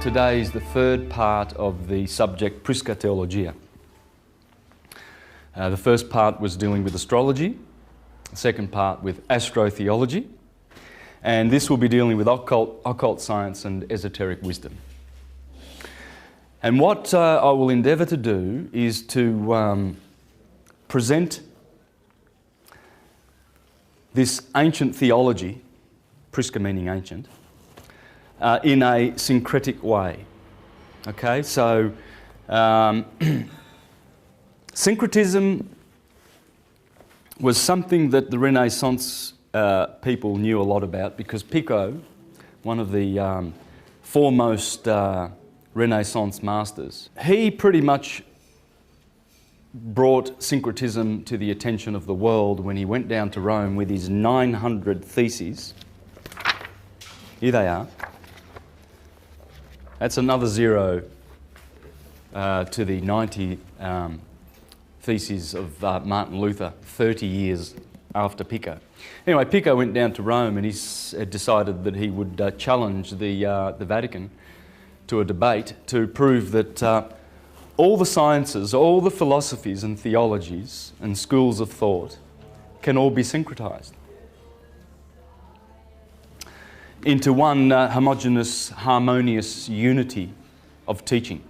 Today is the third part of the subject Prisca Theologia. The first part was dealing with astrology, the second part with astrotheology, and this will be dealing with occult science and esoteric wisdom. And what I will endeavour to do is to present this ancient theology, Prisca meaning ancient, in a syncretic way. Okay, so syncretism was something that the Renaissance people knew a lot about, because Pico, one of the foremost Renaissance masters, he pretty much brought syncretism to the attention of the world when he went down to Rome with his 900 theses. Here they are. That's another zero to the 90 theses of Martin Luther 30 years after Pico. Anyway, Pico went down to Rome and he decided that he would challenge the Vatican to a debate to prove that all the sciences, all the philosophies and theologies and schools of thought can all be syncretized into one homogeneous, harmonious unity of teaching.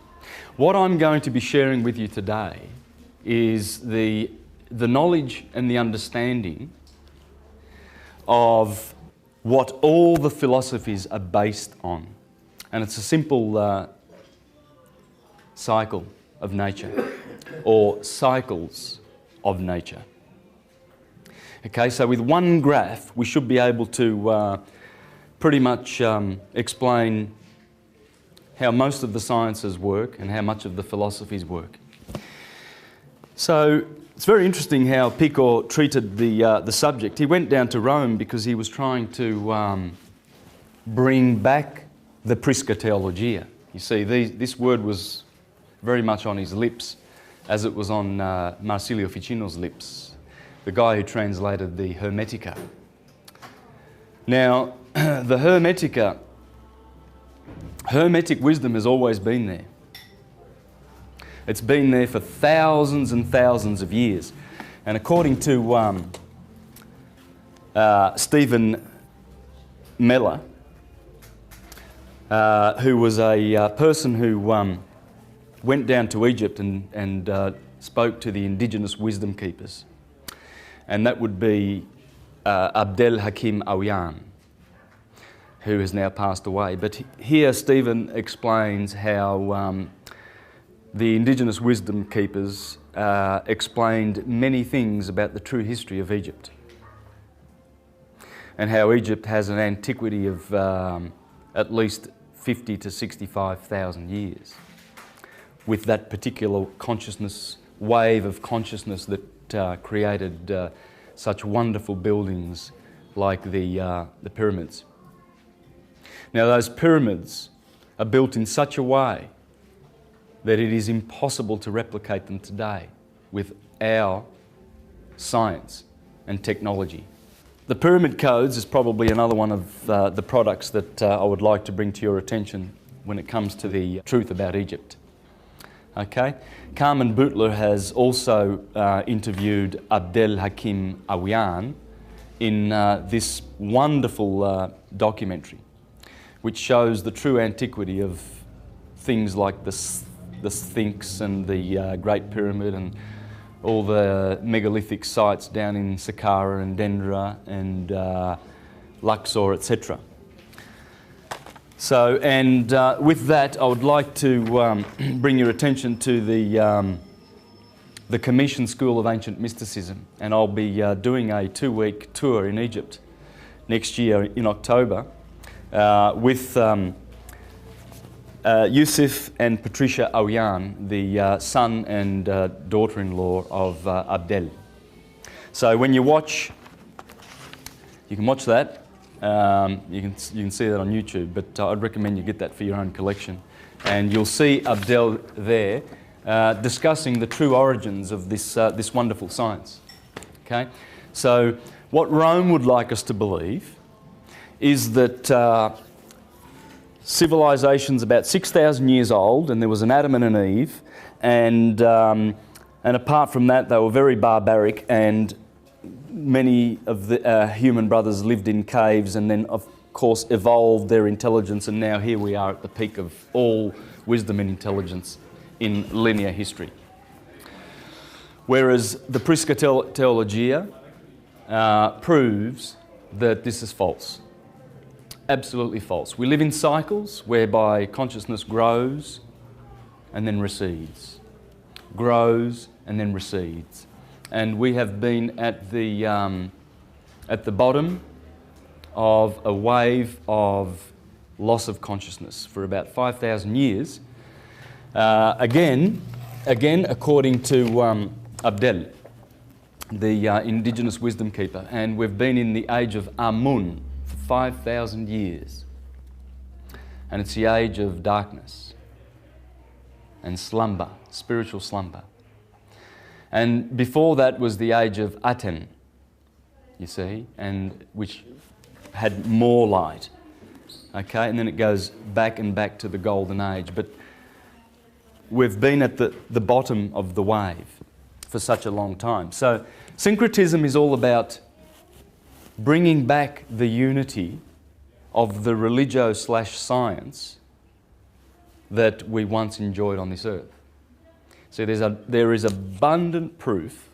What I'm going to be sharing with you today is the knowledge and the understanding of what all the philosophies are based on. And it's a simple cycle of nature, or cycles of nature. Okay, so with one graph we should be able to pretty much explain how most of the sciences work and how much of the philosophies work. So it's very interesting how Pico treated the subject. He went down to Rome because he was trying to bring back the Prisca Theologia. You see, this word was very much on his lips, as it was on Marsilio Ficino's lips, the guy who translated the Hermetica. Now, the Hermetic wisdom has always been there. It's been there for thousands and thousands of years. And according to Stephen Meller, who was a person who went down to Egypt and spoke to the indigenous wisdom keepers, and that would be Abdel Hakim Awiyan, who has now passed away. But here Stephen explains how the indigenous wisdom keepers explained many things about the true history of Egypt, and how Egypt has an antiquity of at least 50 to 65,000 years, with that particular consciousness, wave of consciousness that created such wonderful buildings like the pyramids. Now, those pyramids are built in such a way that it is impossible to replicate them today with our science and technology. The pyramid codes is probably another one of the products that I would like to bring to your attention when it comes to the truth about Egypt. Okay? Carmen Butler has also interviewed Abdel Hakim Awiyan in this wonderful documentary, which shows the true antiquity of things like the Sphinx and the Great Pyramid and all the megalithic sites down in Saqqara and Dendra and Luxor, etc. So, and with that, I would like to bring your attention to the Commission School of Ancient Mysticism, and I'll be doing a 2-week tour in Egypt next year in October with Yusuf and Patricia Awiyan, the son and daughter-in-law of Abdel. So when you watch, you can watch that. You can see that on YouTube, but I'd recommend you get that for your own collection. And you'll see Abdel there discussing the true origins of this wonderful science. Okay, so what Rome would like us to believe is that civilization's about 6,000 years old, and there was an Adam and an Eve, and apart from that, they were very barbaric, and many of the human brothers lived in caves, and then, of course, evolved their intelligence, and now here we are at the peak of all wisdom and intelligence in linear history. Whereas the Prisca Theologia proves that this is false. Absolutely false. We live in cycles whereby consciousness grows and then recedes, grows and then recedes. And we have been at the bottom of a wave of loss of consciousness for about 5,000 years. Again, according to Abdel, the indigenous wisdom keeper, and we've been in the age of Amun for 5,000 years. And it's the age of darkness and slumber, spiritual slumber. And before that was the age of Aten, you see, and which had more light. Okay, and then it goes back and back to the golden age. But we've been at the bottom of the wave for such a long time. So syncretism is all about bringing back the unity of the religio/science that we once enjoyed on this earth. So there is abundant proof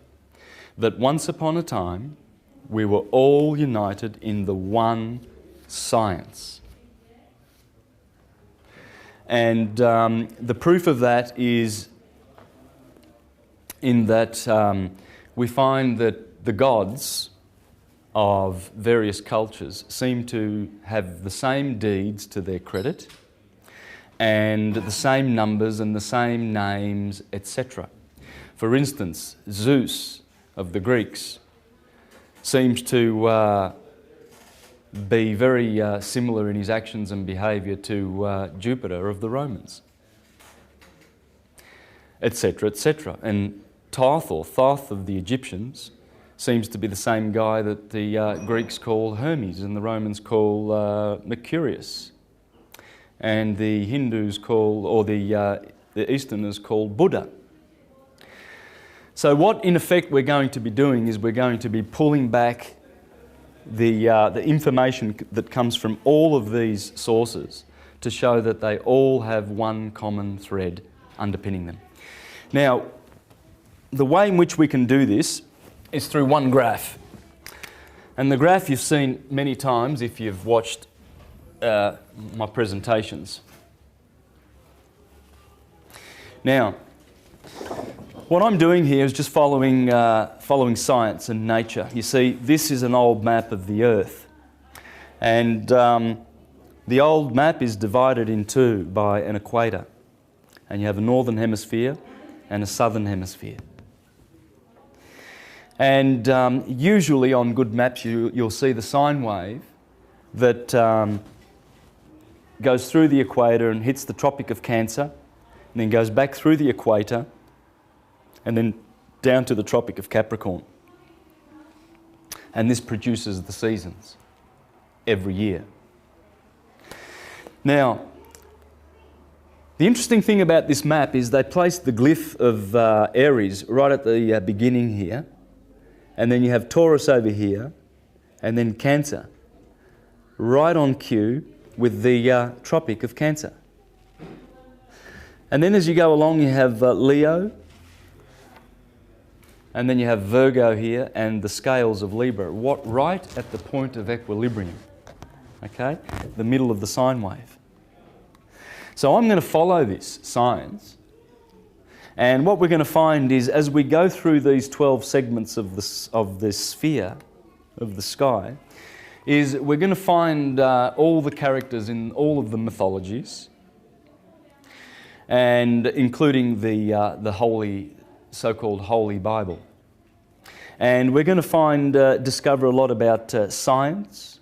that once upon a time we were all united in the one science. And the proof of that is in that we find that the gods of various cultures seem to have the same deeds to their credit and the same numbers and the same names, etc. For instance, Zeus of the Greeks seems to be very similar in his actions and behaviour to Jupiter of the Romans, etc., etc. And Thoth, or Thoth of the Egyptians, seems to be the same guy that the Greeks call Hermes and the Romans call Mercurius, and the Hindus call, or the Easterners call Buddha. So what in effect we're going to be doing is we're going to be pulling back the information that comes from all of these sources to show that they all have one common thread underpinning them. Now, the way in which we can do this is through one graph. And the graph you've seen many times if you've watched my presentations. Now, what I'm doing here is just following science and nature. You see, this is an old map of the Earth. And the old map is divided in two by an equator. And you have a northern hemisphere and a southern hemisphere. And usually on good maps you'll see the sine wave that goes through the equator and hits the Tropic of Cancer, and then goes back through the equator and then down to the Tropic of Capricorn. And this produces the seasons every year. Now, the interesting thing about this map is they placed the glyph of Aries right at the beginning here, and then you have Taurus over here, and then Cancer right on cue with the Tropic of Cancer. And then as you go along you have Leo, and then you have Virgo here and the scales of Libra, right at the point of equilibrium, okay, the middle of the sine wave. So I'm going to follow this science, and what we're going to find is as we go through these 12 segments of the sphere, of the sky, is we're going to find all the characters in all of the mythologies, and including the holy, so-called Holy Bible. And we're going to discover a lot about science,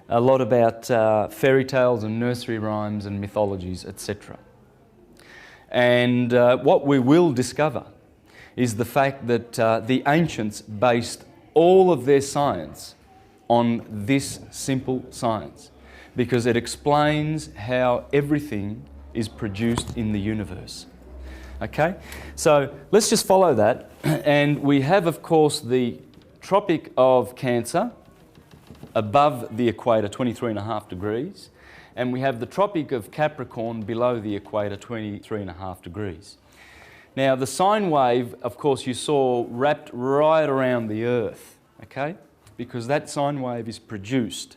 a lot about fairy tales and nursery rhymes and mythologies, etc. And what we will discover is the fact that the ancients based all of their science on this simple science. because it explains how everything is produced in the universe. Okay, so let's just follow that. And we have, of course, the Tropic of Cancer above the equator, 23.5 degrees. And we have the Tropic of Capricorn below the equator, 23.5 degrees. Now, the sine wave, of course, you saw wrapped right around the Earth, okay? Because that sine wave is produced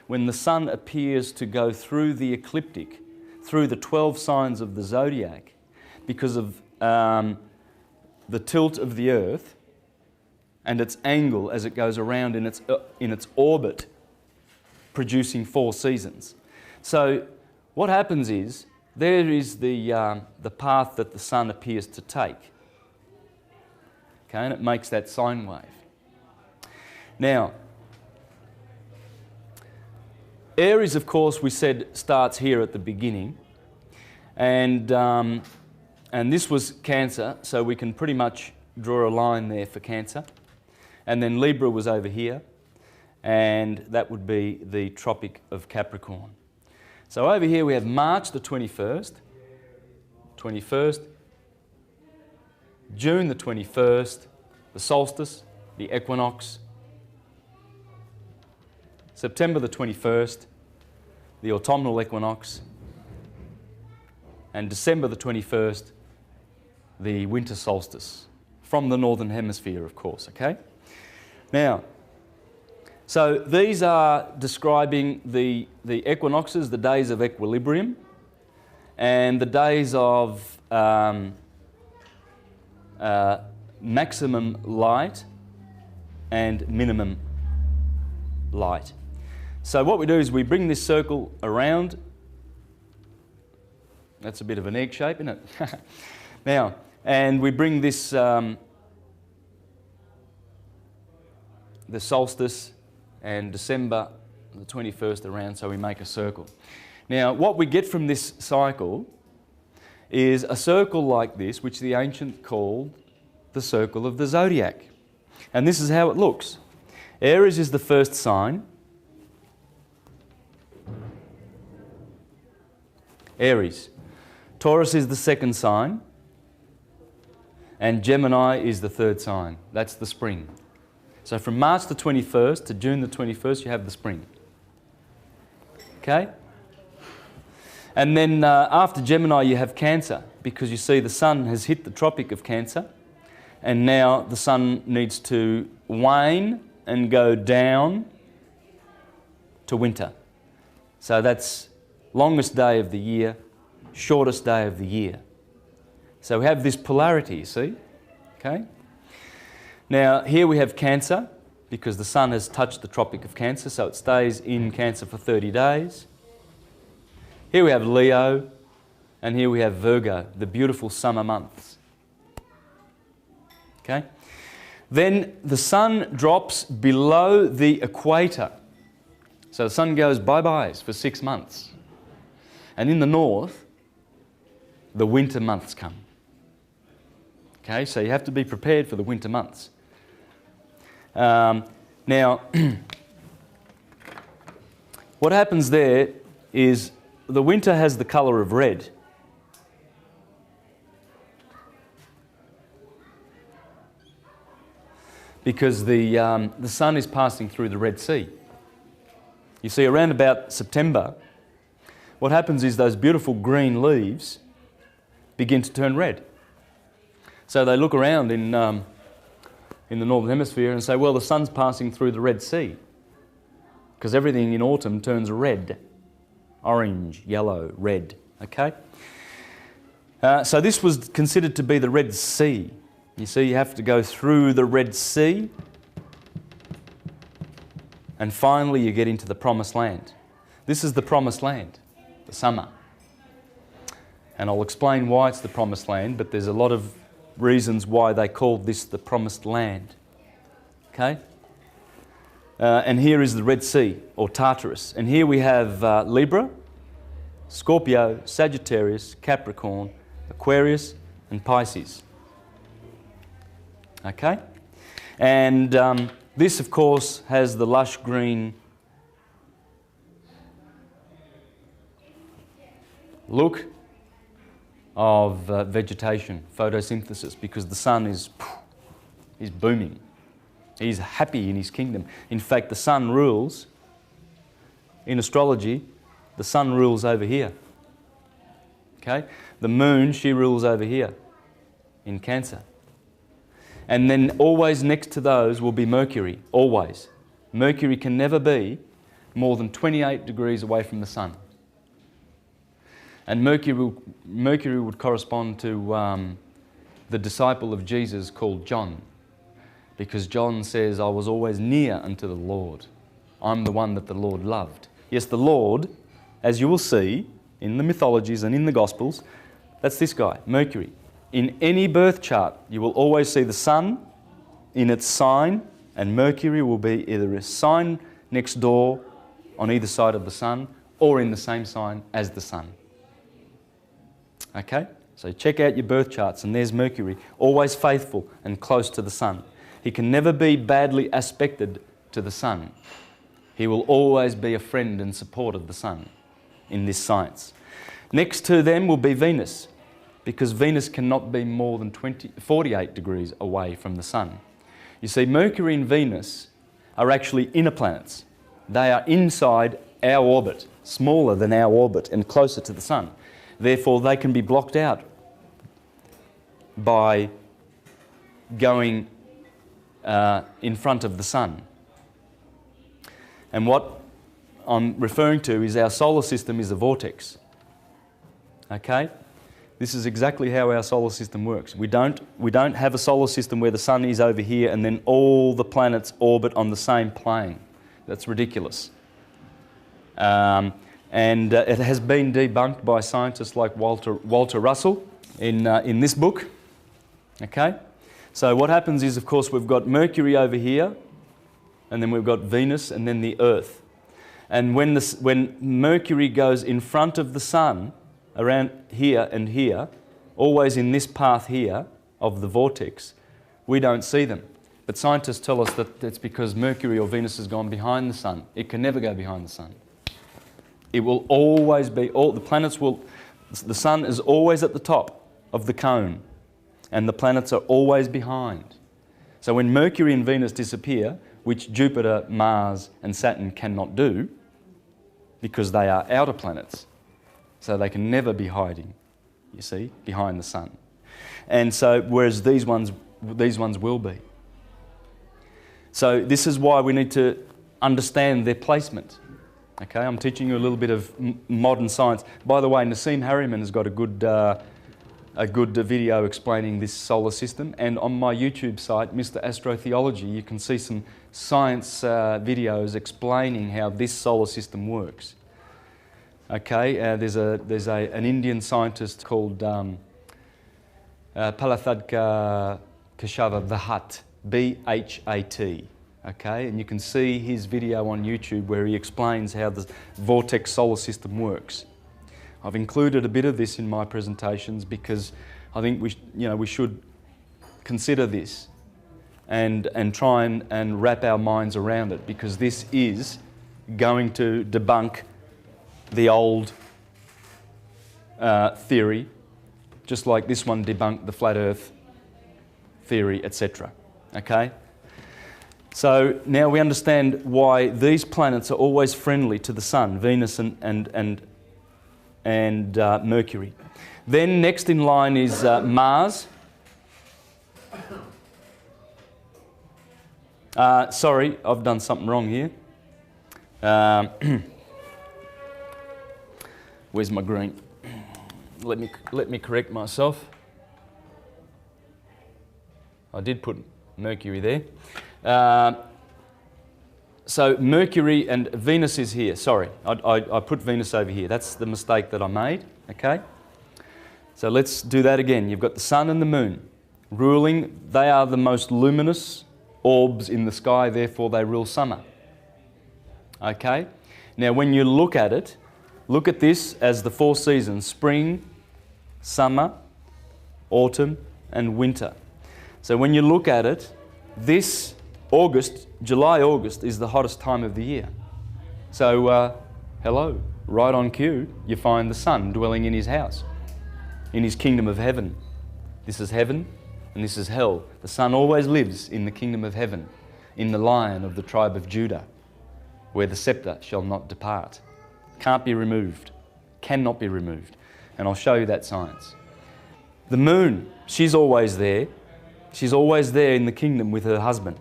when the sun appears to go through the ecliptic, through the 12 signs of the zodiac, because of the tilt of the Earth and its angle as it goes around in its orbit, producing 4 seasons. So what happens is, there is the path that the sun appears to take. Okay, and it makes that sine wave. Now, Aries, of course, we said starts here at the beginning. And this was Cancer, so we can pretty much draw a line there for Cancer. And then Libra was over here, and that would be the Tropic of Capricorn. So over here we have March the 21st, June the 21st, the solstice, the equinox, September the 21st, the autumnal equinox, and December the 21st, the winter solstice, from the northern hemisphere, of course, okay? Now, so these are describing the equinoxes, the days of equilibrium, and the days of maximum light and minimum light. So what we do is we bring this circle around. That's a bit of an egg shape, isn't it? Now, and we bring this, the solstice and December the 21st around, so we make a circle. Now, what we get from this cycle is a circle like this, which the ancients called the circle of the zodiac. And this is how it looks. Aries is the first sign. Aries. Taurus is the second sign. And Gemini is the third sign. That's the spring. So from March the 21st to June the 21st, you have the spring. Okay? And then after Gemini, you have Cancer, because you see the sun has hit the Tropic of Cancer, and now the sun needs to wane and go down to winter. So that's longest day of the year, shortest day of the year. So we have this polarity, you see? Okay? Now, here we have Cancer, because the sun has touched the Tropic of Cancer, so it stays in Cancer for 30 days. Here we have Leo, and here we have Virgo, the beautiful summer months. Okay? Then the sun drops below the equator. So the sun goes bye-byes for 6 months. And in the north, the winter months come. Okay, so you have to be prepared for the winter months. Now, what happens there is the winter has the colour of red. Because the sun is passing through the Red Sea. You see, around about September, what happens is those beautiful green leaves begin to turn red. So they look around in the Northern Hemisphere and say, well, the sun's passing through the Red Sea. Because everything in autumn turns red. Orange, yellow, red. Okay? So this was considered to be the Red Sea. You see, you have to go through the Red Sea, and finally you get into the Promised Land. This is the Promised Land, the summer. And I'll explain why it's the Promised Land, but there's a lot of reasons why they called this the Promised Land. Okay? And here is the Red Sea, or Tartarus. And here we have Libra, Scorpio, Sagittarius, Capricorn, Aquarius, and Pisces. Okay? And this, of course, has the lush green look of vegetation, photosynthesis, because the sun is booming. He's happy in his kingdom. In fact, the sun rules, in astrology, the sun rules over here. Okay? The moon, she rules over here in Cancer. And then always next to those will be Mercury, always. Mercury can never be more than 28 degrees away from the sun. And Mercury would correspond to the disciple of Jesus called John, because John says, I was always near unto the Lord. I'm the one that the Lord loved. Yes, the Lord, as you will see in the mythologies and in the Gospels, that's this guy, Mercury. In any birth chart, you will always see the sun in its sign, and Mercury will be either a sign next door on either side of the sun or in the same sign as the sun. Okay? So check out your birth charts, and there's Mercury, always faithful and close to the sun. He can never be badly aspected to the sun. He will always be a friend and support of the sun in this science. Next to them will be Venus, because Venus cannot be more than 48 degrees away from the sun. You see, Mercury and Venus are actually inner planets. They are inside our orbit, smaller than our orbit and closer to the sun. Therefore, they can be blocked out by going in front of the sun. And what I'm referring to is our solar system is a vortex. Okay? This is exactly how our solar system works. We don't have a solar system where the sun is over here and then all the planets orbit on the same plane. That's ridiculous. And it has been debunked by scientists like Walter Russell in this book. Okay? So what happens is, of course, we've got Mercury over here, and then we've got Venus, and then the Earth. And when Mercury goes in front of the sun, around here and here, always in this path here of the vortex, we don't see them. But scientists tell us that it's because Mercury or Venus has gone behind the sun. It can never go behind the sun. It will always be, the sun is always at the top of the cone, and the planets are always behind. So when Mercury and Venus disappear, which Jupiter, Mars and Saturn cannot do, because they are outer planets, so they can never be hiding, you see, behind the sun. And so, whereas these ones will be. So this is why we need to understand their placement. Okay, I'm teaching you a little bit of modern science. By the way, Nassim Harriman has got a good video explaining this solar system, and on my YouTube site, Mr. Astrotheology, you can see some science videos explaining how this solar system works. Okay, there's an Indian scientist called Palathadka Keshava Bhat, B-H-A-T. Okay, and you can see his video on YouTube where he explains how the vortex solar system works. I've included a bit of this in my presentations because I think we should consider this and try and wrap our minds around it, because this is going to debunk the old theory, just like this one debunked the flat earth theory, etc. Okay? So now we understand why these planets are always friendly to the sun, Venus and Mercury. Then next in line is Mars. Sorry, I've done something wrong here. Where's my green? Let me correct myself. I did put Mercury there. So Mercury and Venus is here. Sorry, I put Venus over here. That's the mistake that I made. Okay. So let's do that again. You've got the sun and the moon ruling. They are the most luminous orbs in the sky, therefore they rule summer. Okay. Now when you look at it, look at this as the four seasons: spring, summer, autumn and winter. So when you look at it, this July, August is the hottest time of the year. So, hello. right on cue, you find the Son dwelling in his house, in his kingdom of heaven. This is heaven and this is hell. The Son always lives in the kingdom of heaven, in the Lion of the tribe of Judah, where the scepter shall not depart. Can't be removed, cannot be removed. And I'll show you that science. The moon, she's always there. She's always there in the kingdom with her husband.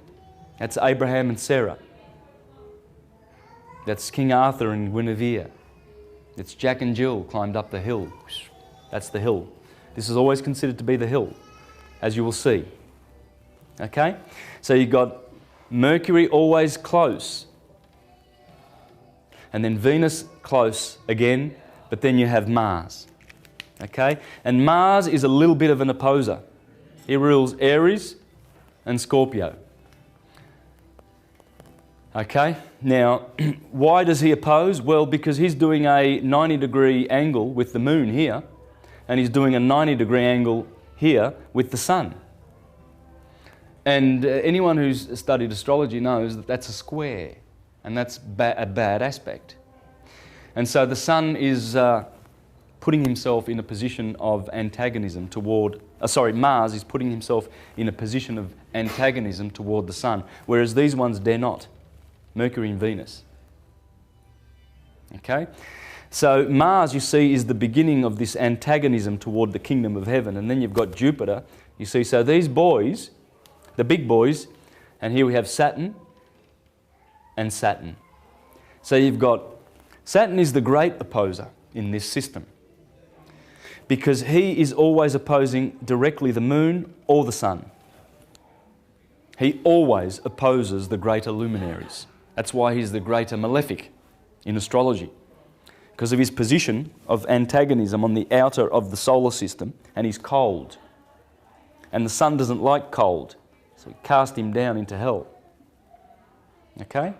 That's Abraham and Sarah. That's King Arthur and Guinevere. It's Jack and Jill climbed up the hill. That's the hill. This is always considered to be the hill, as you will see. Okay? So you've got Mercury always close. And then Venus close again, but then you have Mars. Okay? And Mars is a little bit of an opposer. He rules Aries and Scorpio. Okay? Now, why does he oppose? Well, because he's doing a 90-degree angle with the moon here, and he's doing a 90-degree angle here with the sun. And anyone who's studied astrology knows that that's a square, and that's a bad aspect. And so the sun is putting himself in a position of antagonism toward, Mars is putting himself in a position of antagonism toward the sun, whereas these ones dare not, Mercury and Venus. Okay? So Mars, you see, is the beginning of this antagonism toward the kingdom of heaven, and then you've got Jupiter, you see. So these boys, the big boys, and here we have Saturn and Saturn. So you've got, Saturn is the great opposer in this system, because he is always opposing directly the moon or the sun. He always opposes the greater luminaries. That's why he's the greater malefic in astrology, because of his position of antagonism on the outer of the solar system, and he's cold. And the sun doesn't like cold, so he cast him down into hell. Okay?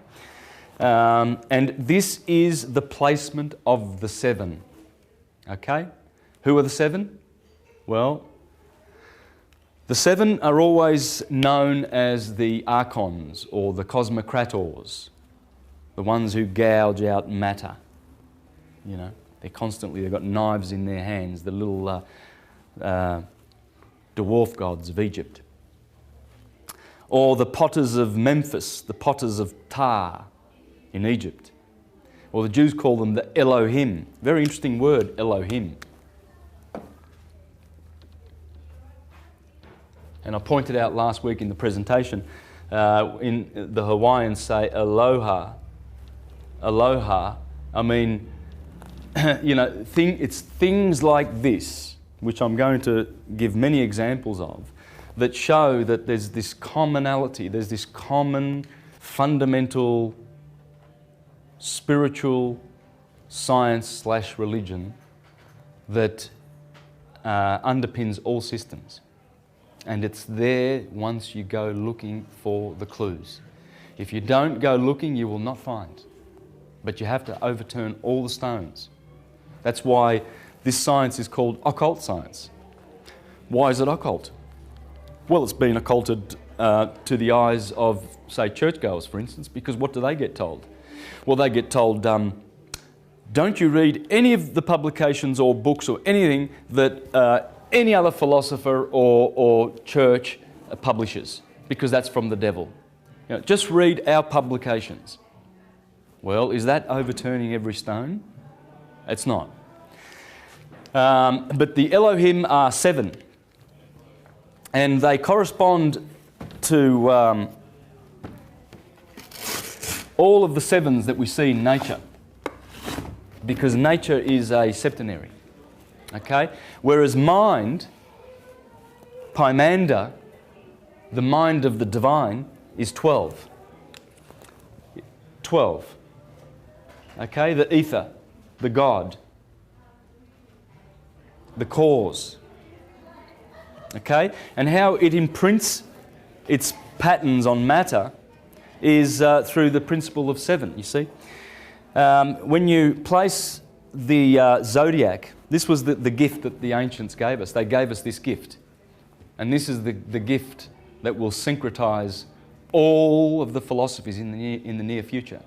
And this is the placement of the seven. Okay? Who are the seven? Well, the seven are always known as the archons or the cosmocrators, the ones who gouge out matter. You know, they've got knives in their hands, the little dwarf gods of Egypt. Or the potters of Memphis, the potters of Tar in Egypt. Or the Jews call them the Elohim. Very interesting word, Elohim. And I pointed out last week in the presentation, in the Hawaiians say aloha. Aloha, I mean, you know, it's things like this, which I'm going to give many examples of, that show that there's this commonality, there's this common fundamental spiritual science/religion that underpins all systems. And it's there once you go looking for the clues. If you don't go looking, you will not find. But you have to overturn all the stones. That's why this science is called occult science. Why is it occult? Well, it's been occulted to the eyes of, say, churchgoers, for instance, because what do they get told? Well, they get told, don't you read any of the publications or books or anything that any other philosopher or church publishes, because that's from the devil. You know, just read our publications. Well, is that overturning every stone? It's not. But the Elohim are seven, and they correspond to all of the sevens that we see in nature, because nature is a septenary. Okay? Whereas mind, Pymander, the mind of the divine, is 12. 12. Okay? The ether, the God, the cause. Okay? And how it imprints its patterns on matter is through the principle of seven, you see. When you place the zodiac, this was the gift that the ancients gave us. They gave us this gift. And this is the gift that will syncretize all of the philosophies in the near future.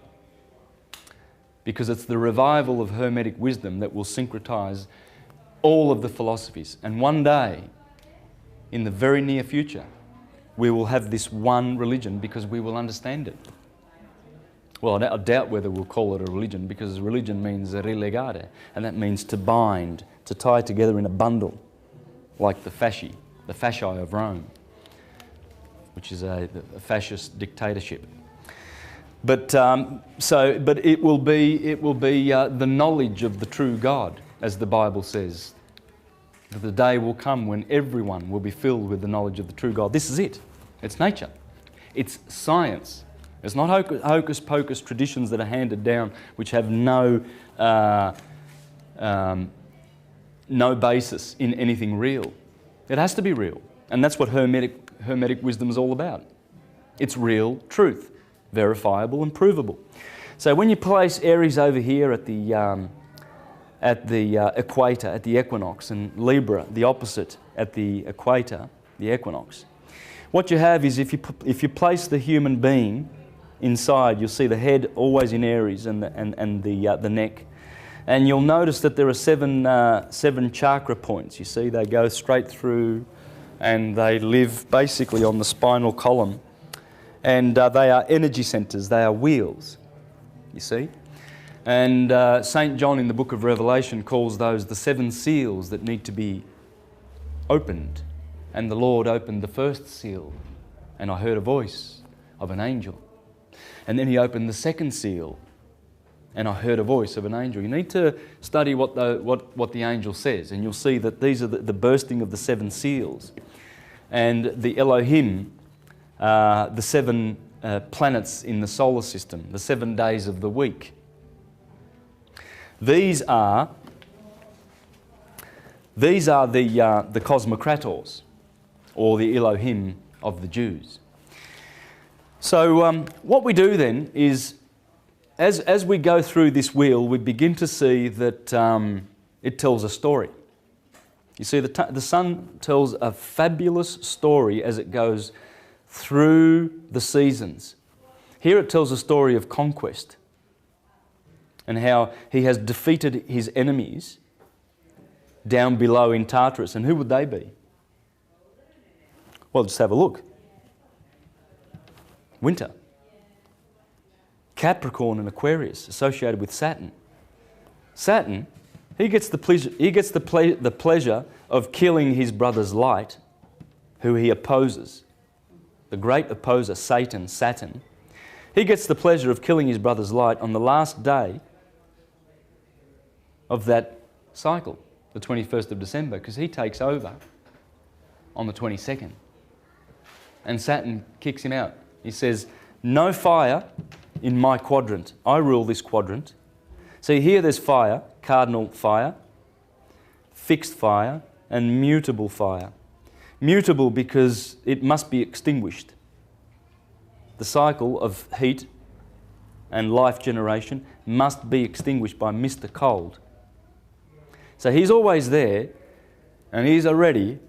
because it's the revival of Hermetic wisdom that will syncretize all of the philosophies. And one day, in the very near future, we will have this one religion because we will understand it. Well, I doubt whether we'll call it a religion, because religion means relegare, and that means to bind, to tie together in a bundle, like the fasci of Rome, which is a fascist dictatorship. But it will be the knowledge of the true God, as the Bible says. That the day will come when everyone will be filled with the knowledge of the true God. This is it. It's nature. It's science. It's not hocus pocus traditions that are handed down which have no basis in anything real. It has to be real. And that's what Hermetic wisdom is all about. It's real truth, verifiable and provable. So when you place Aries over here at the equator, at the equinox, and Libra, the opposite, at the equator, the equinox, what you have is if you place the human being inside, you'll see the head always in Aries and the neck. And you'll notice that there are seven chakra points. You see, they go straight through and they live basically on the spinal column. And they are energy centers, they are wheels, you see. And St. John in the book of Revelation calls those the 7 seals that need to be opened. And the Lord opened the first seal, and I heard a voice of an angel. And then he opened the second seal, and I heard a voice of an angel. You need to study what the angel says, and you'll see that these are the bursting of the 7 seals. And the Elohim, the 7 planets in the solar system, the 7 days of the week. These are the cosmocrators, or the Elohim of the Jews. So what we do then is, as we go through this wheel, we begin to see that it tells a story. You see, the sun tells a fabulous story as it goes through the seasons. Here it tells a story of conquest and how he has defeated his enemies down below in Tartarus. And who would they be? Well, just have a look. Winter. Capricorn and Aquarius, associated with Saturn. Saturn, he gets the pleasure of killing his brother's light, who he opposes. The great opposer, Saturn. He gets the pleasure of killing his brother's light on the last day of that cycle, the 21st of December, because he takes over on the 22nd. And Saturn kicks him out. He says, no fire in my quadrant. I rule this quadrant. See, here there's fire, cardinal fire, fixed fire, and mutable fire. Mutable because it must be extinguished. The cycle of heat and life generation must be extinguished by Mr. Cold. So he's always there, and he's ready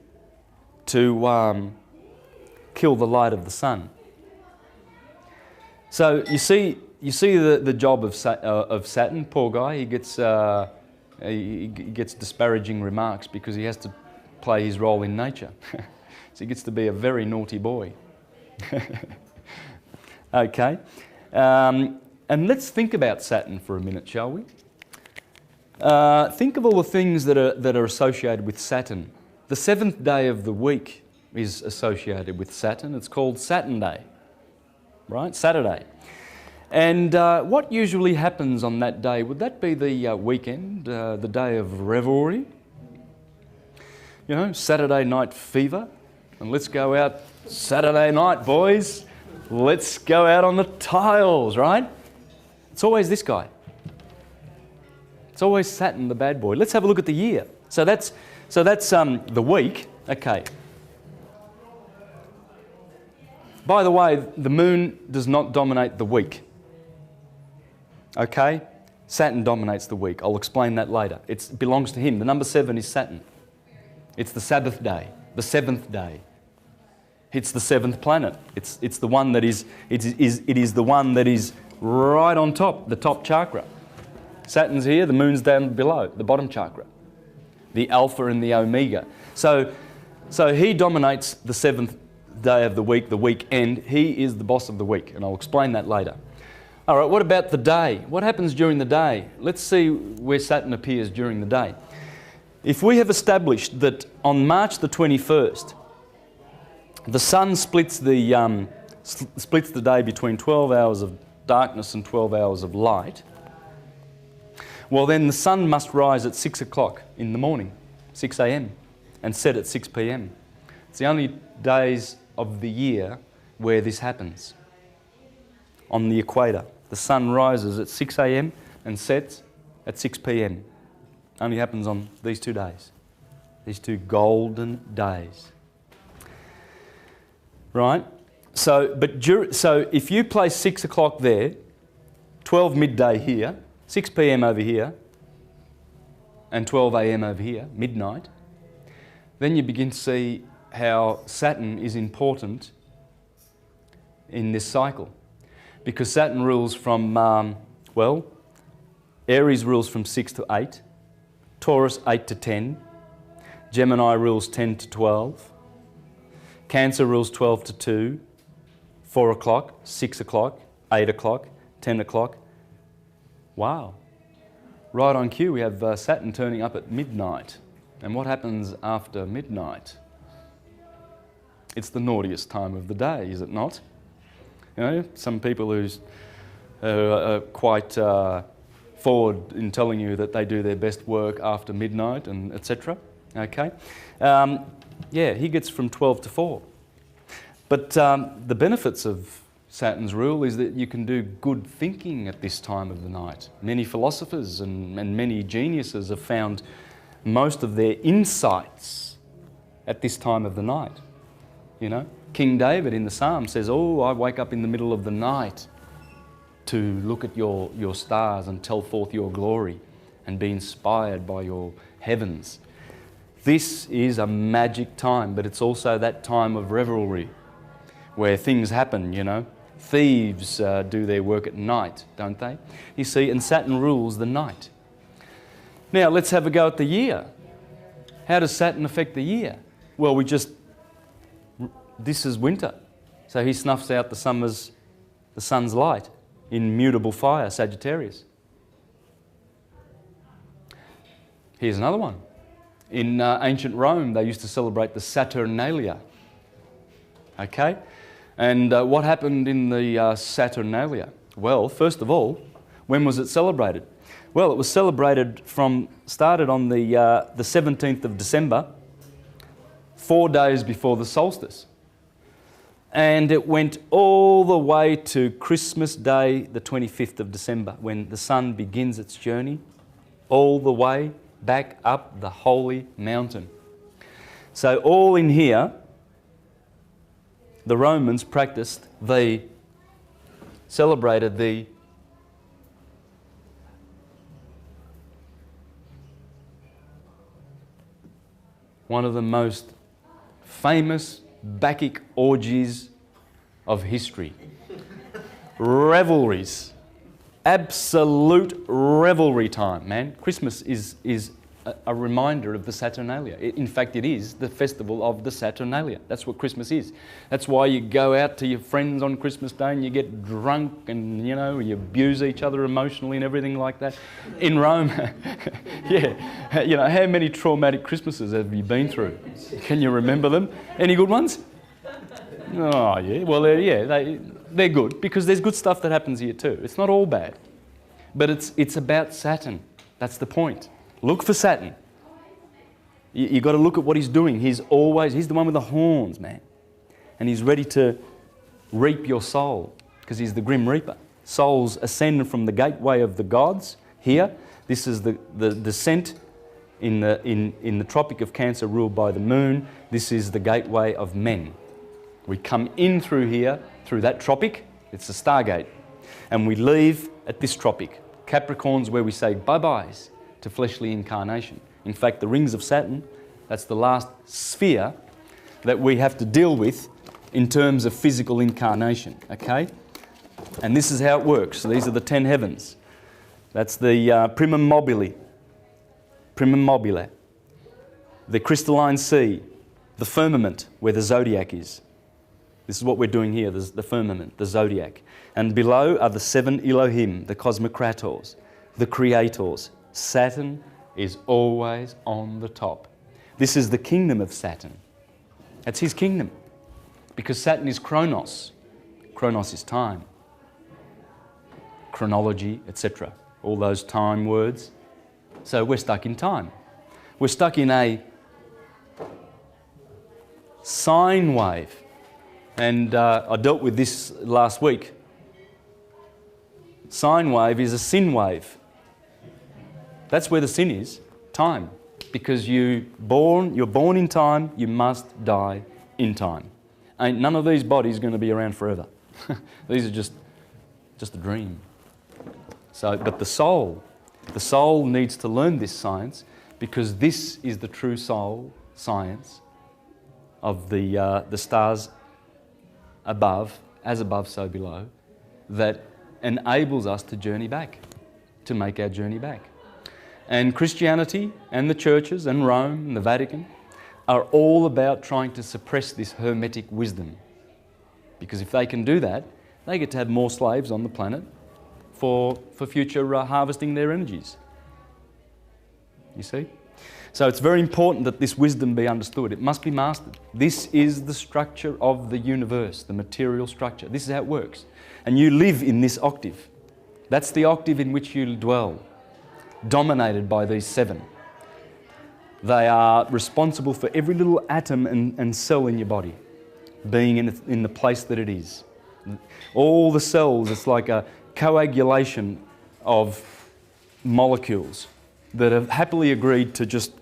to kill the light of the sun. So you see the job of Saturn. Poor guy. He gets disparaging remarks because he has to play his role in nature. So he gets to be a very naughty boy. Okay, and let's think about Saturn for a minute, shall we? Think of all the things that are associated with Saturn. The 7th day of the week is associated with Saturn. It's called Saturn Day, right? Saturday. And what usually happens on that day? Would that be the weekend, the day of revelry? You know, Saturday night fever. And let's go out Saturday night, boys. Let's go out on the tiles, right? It's always this guy. It's always Saturn, the bad boy. Let's have a look at the year. So that's the week. Okay. By the way, the moon does not dominate the week. Okay? Saturn dominates the week. I'll explain that later. It belongs to him. The number 7 is Saturn. It's the Sabbath day, the 7th day. It's the 7th planet. It's the one that is the one that is right on top, the top chakra. Saturn's here, the moon's down below, the bottom chakra. The Alpha and the Omega. So he dominates the 7th day of the weekend. He is the boss of the week, and I'll explain that later. All right, what about the day? What happens during the day? Let's see where Saturn appears during the day. If we have established that on March the 21st, the sun splits the day between 12 hours of darkness and 12 hours of light, well then the sun must rise at 6 o'clock in the morning, 6 a.m, and set at 6 p.m. It's the only days of the year where this happens. On the equator, the sun rises at 6 a.m. and sets at 6 p.m. Only happens on these 2 days, these 2 golden days. Right? So if you place 6 o'clock there, 12 midday here, 6 p.m. over here, and 12 a.m. over here, midnight, then you begin to see how Saturn is important in this cycle. Because Saturn rules from, Aries rules from 6 to 8, Taurus 8 to 10, Gemini rules 10 to 12, Cancer rules 12 to 2, 4 o'clock, 6 o'clock, 8 o'clock, 10 o'clock. Wow. Right on cue, we have Saturn turning up at midnight. And what happens after midnight? It's the naughtiest time of the day, is it not? You know, some people who are quite forward in telling you that they do their best work after midnight and etc. Okay? Yeah, he gets from 12 to 4. But the benefits of Saturn's rule is that you can do good thinking at this time of the night. Many philosophers and many geniuses have found most of their insights at this time of the night. You know, King David in the Psalm says, "Oh, I wake up in the middle of the night to look at your stars and tell forth your glory and be inspired by your heavens." This is a magic time, but it's also that time of revelry where things happen, you know. Thieves do their work at night, don't they? You see, and Saturn rules the night. Now, let's have a go at the year. How does Saturn affect the year? Well, this is winter. So he snuffs out the sun's light in mutable fire, Sagittarius. Here's another one. In ancient Rome, they used to celebrate the Saturnalia. Okay? And what happened in the Saturnalia? Well, first of all, when was it celebrated? Well, it was celebrated started on the 17th of December, 4 days before the solstice. And it went all the way to Christmas Day, the 25th of December, when the sun begins its journey, all the way back up the holy mountain. So all in here, the Romans celebrated one of the most famous Bacchic orgies of history. Revelries. Absolute revelry time, man. Christmas is a reminder of the Saturnalia. In fact, it is the festival of the Saturnalia. That's what Christmas is. That's why you go out to your friends on Christmas Day and you get drunk and, you know, you abuse each other emotionally and everything like that. In Rome, yeah, you know, how many traumatic Christmases have you been through? Can you remember them? Any good ones? Oh, yeah. Well, they're good because there's good stuff that happens here too. It's not all bad. But it's about Saturn. That's the point. Look for Saturn. You've got to look at what he's doing. He's the one with the horns, man. And he's ready to reap your soul because he's the Grim Reaper. Souls ascend from the gateway of the gods here. This is the descent in the Tropic of Cancer ruled by the moon. This is the gateway of men. We come in through here, through that tropic. It's the Stargate. And we leave at this tropic. Capricorn's where we say bye-byes to fleshly incarnation. In fact, the rings of Saturn, that's the last sphere that we have to deal with in terms of physical incarnation, okay? And this is how it works. So these are the 10 heavens. That's the primum mobile. Primum mobile. The crystalline sea. The firmament, where the zodiac is. This is what we're doing here, the firmament, the zodiac. And below are the 7 Elohim, the cosmocrators, the creators. Saturn is always on the top. This is the kingdom of Saturn. That's his kingdom. Because Saturn is Chronos. Chronos is time. Chronology, etc. All those time words. So we're stuck in time. We're stuck in a sine wave. And I dealt with this last week. Sine wave is a sin wave. That's where the sin is, time. Because you're born in time, you must die in time. Ain't none of these bodies going to be around forever. These are just a dream. So, but the soul needs to learn this science, because this is the true soul science of the stars above, as above, so below, that enables us to journey back, to make our journey back. And Christianity and the churches and Rome and the Vatican are all about trying to suppress this hermetic wisdom. Because if they can do that, they get to have more slaves on the planet for future harvesting their energies. You see? So it's very important that this wisdom be understood. It must be mastered. This is the structure of the universe, the material structure. This is how it works. And you live in this octave. That's the octave in which you dwell, dominated by these 7. They are responsible for every little atom and cell in your body being in the place that it is. All the cells, it's like a coagulation of molecules that have happily agreed to just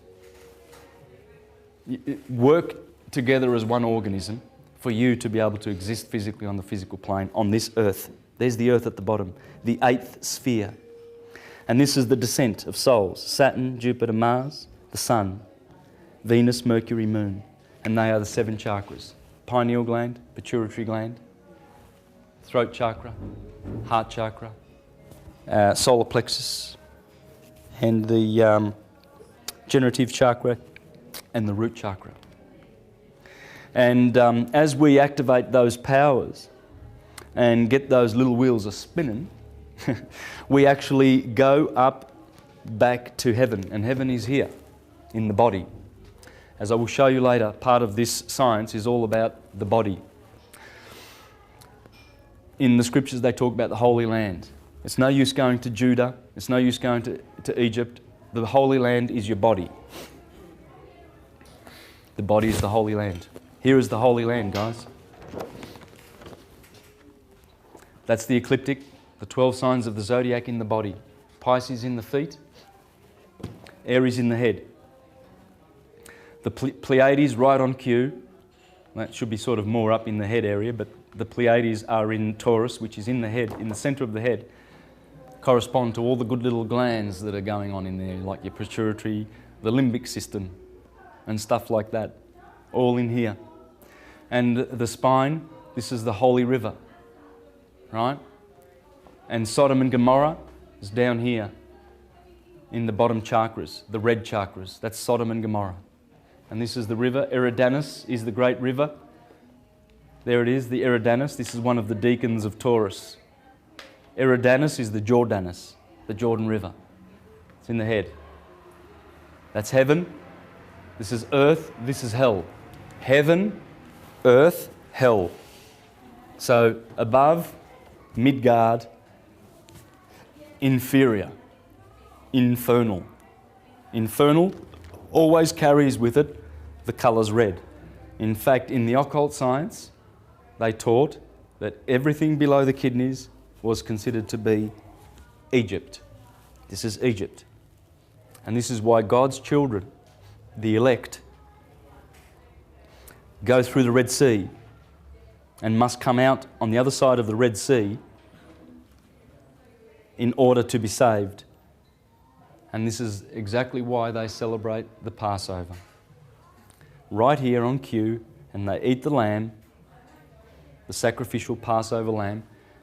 work together as one organism for you to be able to exist physically on the physical plane on this earth. There's the earth at the bottom, the 8th sphere. And this is the descent of souls: Saturn, Jupiter, Mars, the Sun, Venus, Mercury, Moon. And they are the 7 chakras: pineal gland, pituitary gland, throat chakra, heart chakra, solar plexus, and the generative chakra, and the root chakra. And as we activate those powers and get those little wheels a-spinning, we actually go up back to heaven. And heaven is here, in the body. As I will show you later, part of this science is all about the body. In the scriptures they talk about the Holy Land. It's no use going to Judah, it's no use going to Egypt. The Holy Land is your body. The body is the Holy Land. Here is the Holy Land, guys. That's the ecliptic, the 12 signs of the zodiac in the body. Pisces in the feet, Aries in the head. The Pleiades right on cue. That should be sort of more up in the head area, but the Pleiades are in Taurus, which is in the head, in the centre of the head. Correspond to all the good little glands that are going on in there, like your pituitary, the limbic system, and stuff like that, all in here. And the spine, this is the Holy River, right? And Sodom and Gomorrah is down here in the bottom chakras, the red chakras. That's Sodom and Gomorrah. And this is the river. Eridanus is the great river. There it is, the Eridanus. This is one of the deacons of Taurus. Eridanus is the Jordanus, the Jordan River. It's in the head. That's heaven. This is earth. This is hell. Heaven, earth, hell. So above, Midgard, inferior, infernal. Infernal always carries with it the colours red. In fact, in the occult science, they taught that everything below the kidneys was considered to be Egypt. This is Egypt. And this is why God's children, the elect, go through the Red Sea and must come out on the other side of the Red Sea in order to be saved. And this is exactly why they celebrate the Passover. Right here on cue, and they eat the lamb, the sacrificial Passover lamb.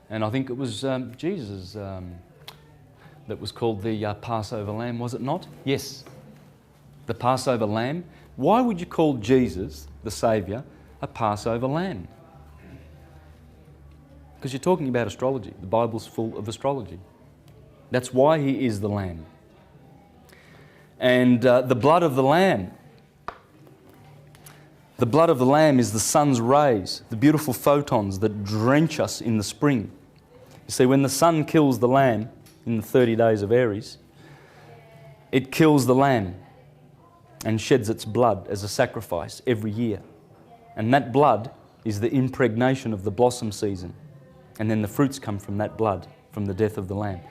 And I think it was Jesus, the that was called the Passover lamb, was it not? Yes, the Passover lamb. Why would you call Jesus, the Saviour, a Passover lamb? Because you're talking about astrology. The Bible's full of astrology. That's why he is the lamb. And the blood of the lamb. The blood of the lamb is the sun's rays, the beautiful photons that drench us in the spring. You see, when the sun kills the lamb in the 30 days of Aries, it kills the lamb and sheds its blood as a sacrifice every year. And that blood is the impregnation of the blossom season. And then the fruits come from that blood, from the death of the lamb.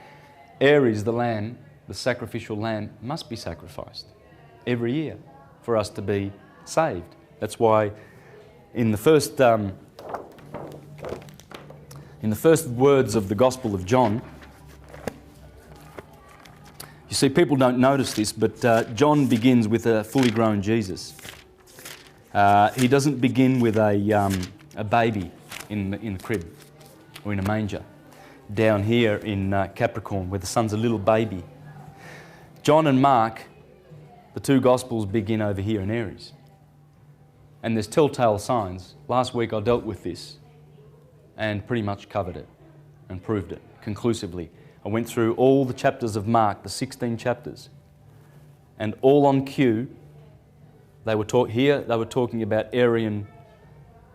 Aries, the lamb, the sacrificial lamb, must be sacrificed every year for us to be saved. That's why in the first words of the Gospel of John, you see, people don't notice this, but John begins with a fully grown Jesus. He doesn't begin with a baby in the crib or in a manger. Down here in Capricorn, where the son's a little baby. John and Mark, the two Gospels, begin over here in Aries. And there's telltale signs. Last week I dealt with this and pretty much covered it and proved it conclusively. I went through all the chapters of Mark, the 16 chapters, and all on cue, they were talking about Aryan,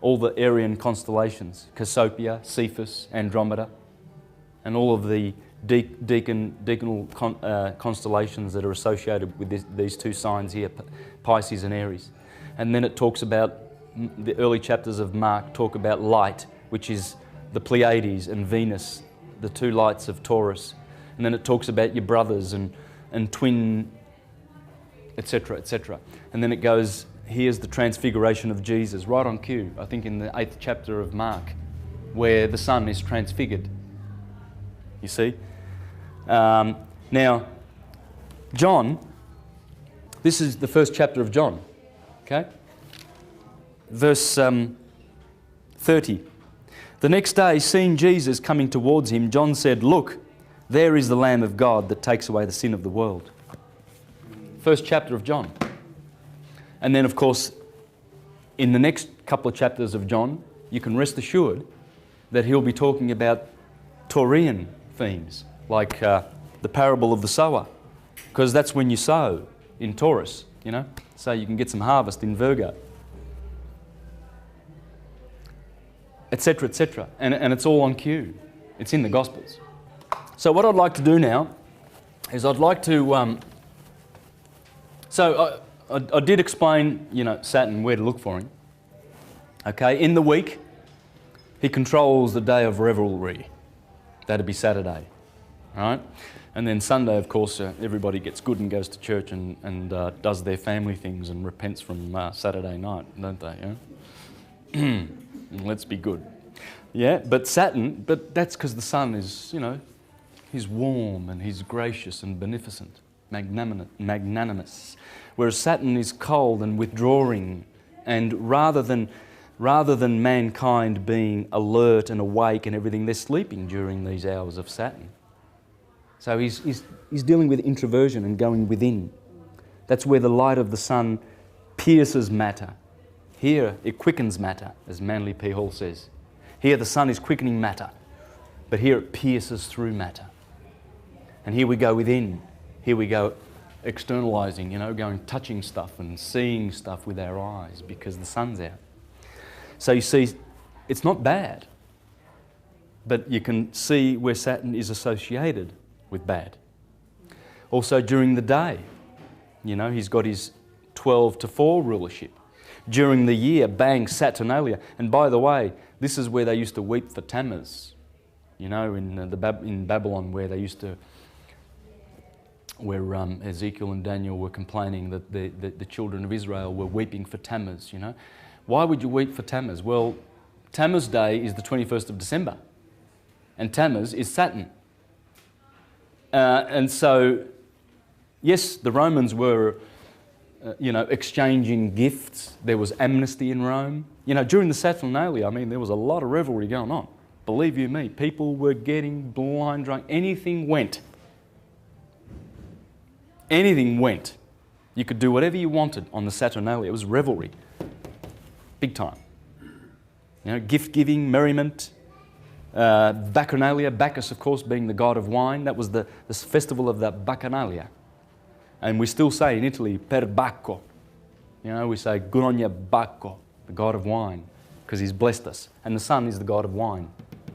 all the Aryan constellations, Cassiopeia, Cephas, Andromeda, and all of the decanal constellations that are associated with these two signs here, Pisces and Aries. And then it talks about, the early chapters of Mark talk about light, which is the Pleiades and Venus, the two lights of Taurus. And then it talks about your brothers and twin, etc., etc. And then it goes, here's the transfiguration of Jesus, right on cue, I think in the 8th chapter of Mark, where the sun is transfigured. You see? Now, John, this is the first chapter of John, okay? Verse 30. The next day, seeing Jesus coming towards him, John said, "Look, there is the Lamb of God that takes away the sin of the world." First chapter of John. And then, of course, in the next couple of chapters of John, you can rest assured that he'll be talking about Taurian themes, like the parable of the sower, because that's when you sow in Taurus, you know, so you can get some harvest in Virgo, etc., etc. And it's all on cue. It's in the Gospels. So what I'd like to do now is I'd like to... I did explain, you know, Saturn, where to look for him. Okay, in the week, he controls the day of revelry. That'd be Saturday, right? And then Sunday, of course, everybody gets good and goes to church and does their family things and repents from Saturday night, don't they? Yeah? Let's be good. Yeah, but Saturn, but that's because the sun is, you know, he's warm and he's gracious and beneficent, magnanimous. Whereas Saturn is cold and withdrawing, and rather than mankind being alert and awake and everything, they're sleeping during these hours of Saturn. So he's dealing with introversion and going within. That's where the light of the sun pierces matter. Here it quickens matter, as Manly P. Hall says. Here the sun is quickening matter, but here it pierces through matter. And here we go within. Here we go externalizing, you know, going touching stuff and seeing stuff with our eyes because the sun's out. So you see, it's not bad, but you can see where Saturn is associated with bad. Also during the day, you know, he's got his 12 to 4 rulership. During the year, bang, Saturnalia. And by the way, this is where they used to weep for Tammuz, you know, in Babylon, where they used to, where Ezekiel and Daniel were complaining that the children of Israel were weeping for Tammuz, you know. Why would you weep for Tammuz? Well, Tammuz Day is the 21st of December, and Tammuz is Saturn. And so, yes, the Romans were, you know, exchanging gifts. There was amnesty in Rome. You know, during the Saturnalia, I mean, there was a lot of revelry going on. Believe you me, people were getting blind drunk. Anything went. Anything went. You could do whatever you wanted on the Saturnalia. It was revelry. Big time. You know, gift-giving, merriment, Bacchanalia, Bacchus, of course, being the god of wine. That was the festival of the Bacchanalia. And we still say in Italy, per Bacco. You know, we say, good on you, Bacco, the god of wine, because he's blessed us. And the sun is the god of wine,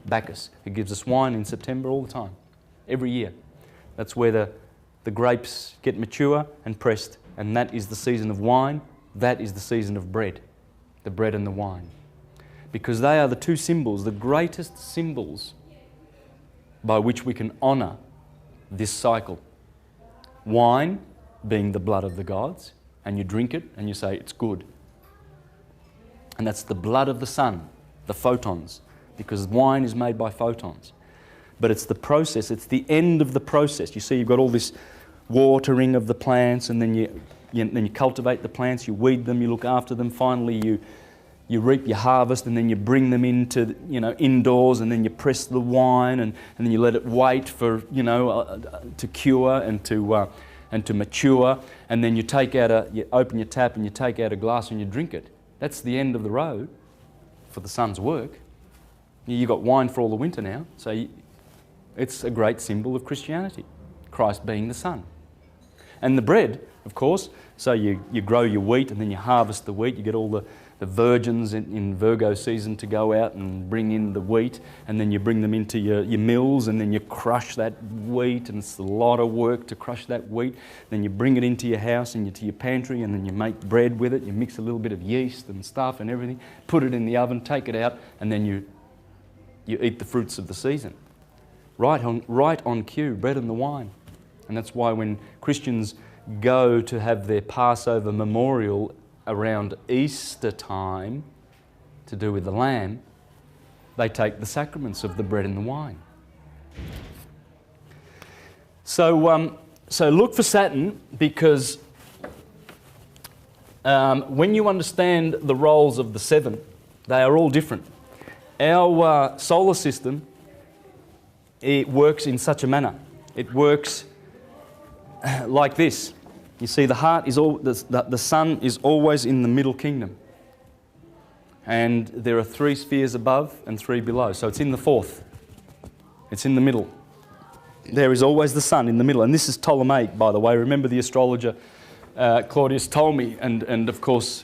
Bacchus, who gives us wine in September all the time, every year. That's where the grapes get mature and pressed, and that is the season of wine. That is the season of bread, the bread and the wine. Because they are the two symbols, the greatest symbols by which we can honour this cycle. Wine being the blood of the gods, and you drink it and you say it's good. And that's the blood of the sun, the photons, because wine is made by photons. But it's the process, it's the end of the process. You see, you've got all this watering of the plants, and then you cultivate the plants, you weed them, you look after them. Finally, you reap your harvest, and then you bring them into, indoors, and then you press the wine, and then you let it wait for, to cure and to mature, and then you open your tap and you take out a glass and you drink it. That's the end of the road for the sun's work. You've got wine for all the winter now, so it's a great symbol of Christianity, Christ being the sun. And the bread, of course, so you grow your wheat and then you harvest the wheat, you get all the virgins in Virgo season to go out and bring in the wheat, and then you bring them into your mills, and then you crush that wheat, and it's a lot of work to crush that wheat. Then you bring it into your house and to your pantry, and then you make bread with it. You mix a little bit of yeast and stuff and everything, put it in the oven, take it out, and then you eat the fruits of the season. Right on cue, bread and the wine. And that's why when Christians go to have their Passover memorial around Easter time to do with the lamb, they take the sacraments of the bread and the wine. So look for Saturn, because when you understand the roles of the seven, they are all different. Our solar system, it works in such a manner. It works like this. You see, the heart is the sun is always in the middle kingdom, and there are 3 spheres above and 3 below. So it's in the fourth. It's in the middle. There is always the sun in the middle, and this is Ptolemaic, by the way. Remember the astrologer Claudius Ptolemy, and of course,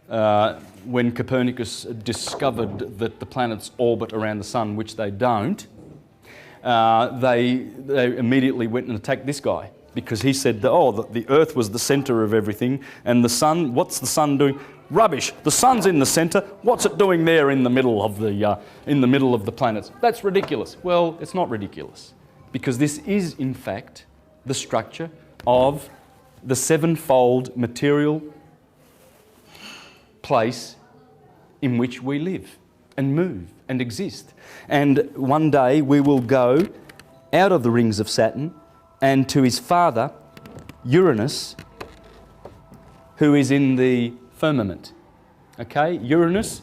when Copernicus discovered that the planets orbit around the sun, which they don't, they immediately went and attacked this guy. Because he said that, the earth was the centre of everything, and the sun, what's the sun doing? Rubbish. The sun's in the centre. What's it doing there in the middle of the planets? That's ridiculous. Well, it's not ridiculous, because this is in fact the structure of the sevenfold material place in which we live and move and exist. And one day we will go out of the rings of Saturn and to his father, Uranus, who is in the firmament. Okay, Uranus.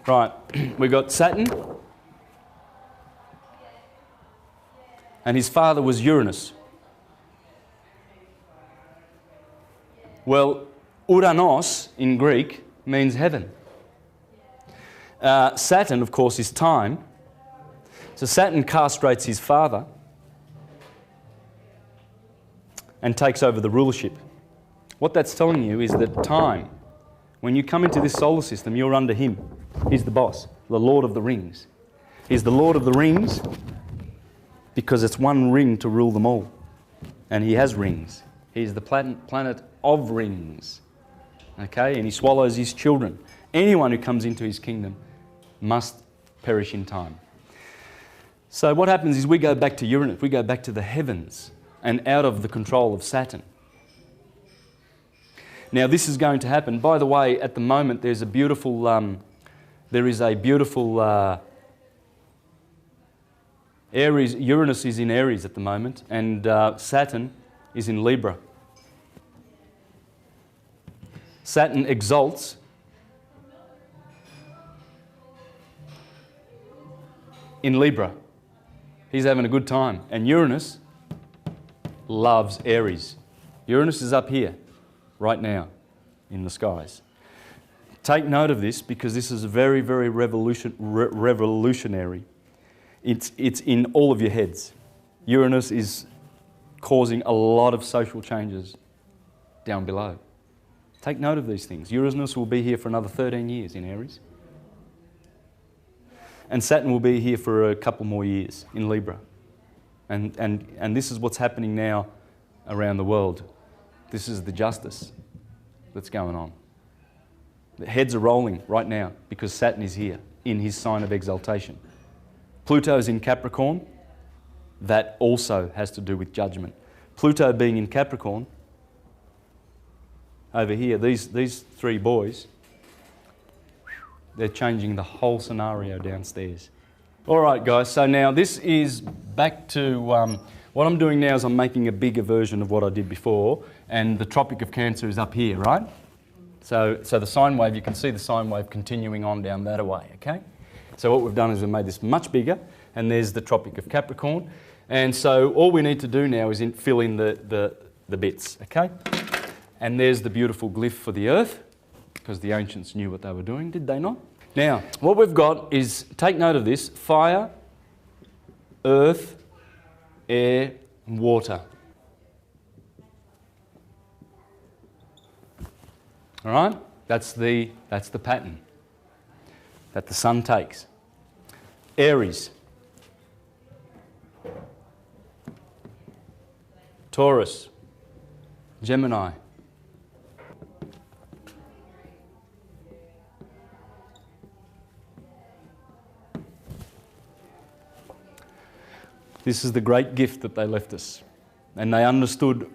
Right, we've got Saturn, and his father was Uranus. Well, Uranos in Greek means heaven. Saturn, of course, is time. So Saturn castrates his father and takes over the rulership. What that's telling you is that time, when you come into this solar system, you're under him. He's the boss, the Lord of the Rings. He's the Lord of the Rings because it's one ring to rule them all. And he has rings. He's the planet of rings. Okay, and he swallows his children. Anyone who comes into his kingdom must perish in time. So what happens is we go back to Uranus, we go back to the heavens, and out of the control of Saturn. Now this is going to happen. By the way, at the moment there is a beautiful Aries. Uranus is in Aries at the moment, and Saturn is in Libra. Saturn exalts in Libra. He's having a good time. And Uranus loves Aries. Uranus is up here, right now, in the skies. Take note of this because this is very, very revolutionary. It's in all of your heads. Uranus is causing a lot of social changes down below. Take note of these things. Uranus will be here for another 13 years in Aries. And Saturn will be here for a couple more years in Libra. And this is what's happening now around the world. This is the justice that's going on. The heads are rolling right now because Saturn is here in his sign of exaltation. Pluto's in Capricorn. That also has to do with judgment. Pluto being in Capricorn, over here, these three boys, they're changing the whole scenario downstairs. All right, guys, so now this is back to, what I'm doing now is I'm making a bigger version of what I did before, and the Tropic of Cancer is up here, right? So the sine wave, you can see the sine wave continuing on down that way, okay? So what we've done is we've made this much bigger, and there's the Tropic of Capricorn. And so all we need to do now is fill in the bits, okay? And there's the beautiful glyph for the Earth, because the ancients knew what they were doing, did they not? Now, what we've got is, take note of this, fire, earth, air, and water. All right? That's the pattern that the sun takes. Aries, Taurus, Gemini, this is the great gift that they left us. And they understood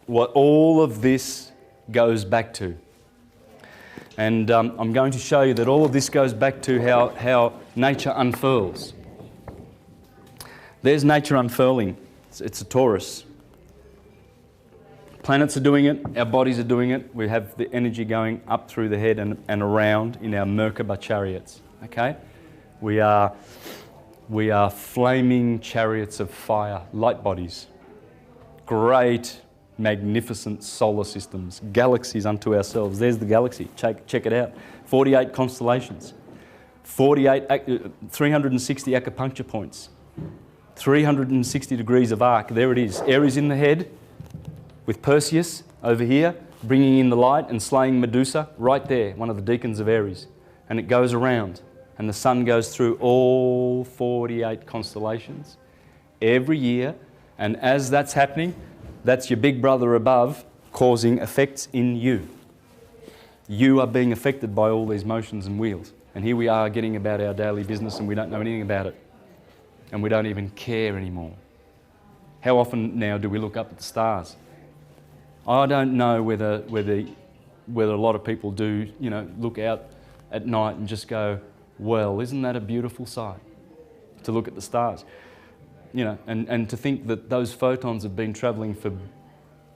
what all of this goes back to. And I'm going to show you that all of this goes back to how nature unfurls. There's nature unfurling. It's a Taurus. Planets are doing it, our bodies are doing it. We have the energy going up through the head and around in our Merkaba chariots. Okay? We are flaming chariots of fire, light bodies. Great, magnificent solar systems, galaxies unto ourselves. There's the galaxy. Check it out. 48 constellations, 360 acupuncture points, 360 degrees of arc. There it is. Aries in the head with Perseus over here, bringing in the light and slaying Medusa right there, one of the deacons of Aries. And it goes around. And the sun goes through all 48 constellations every year. And as that's happening, that's your big brother above causing effects in you. You are being affected by all these motions and wheels. And here we are getting about our daily business and we don't know anything about it. And we don't even care anymore. How often now do we look up at the stars? I don't know whether a lot of people do, look out at night and just go, well, isn't that a beautiful sight? To look at the stars. And to think that those photons have been travelling for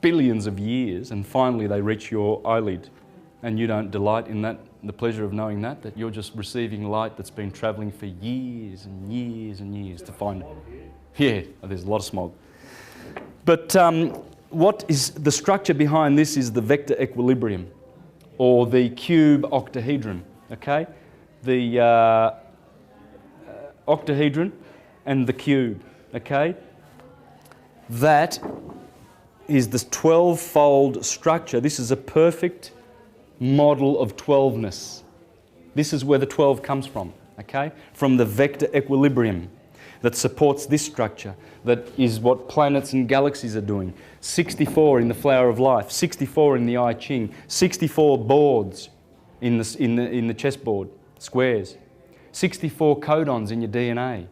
billions of years and finally they reach your eyelid and you don't delight in that, the pleasure of knowing that you're just receiving light that's been travelling for years and years and years to find. Yeah, there's a lot of smog. But what is the structure behind this is the vector equilibrium or the cube octahedron, okay? The octahedron and the cube, okay? That is this 12-fold structure. This is a perfect model of 12ness. This is where the 12 comes from, okay? From the vector equilibrium that supports this structure. That is what planets and galaxies are doing. 64 in the Flower of Life, 64 in the I Ching, 64 boards in the chessboard, squares, 64 codons in your DNA,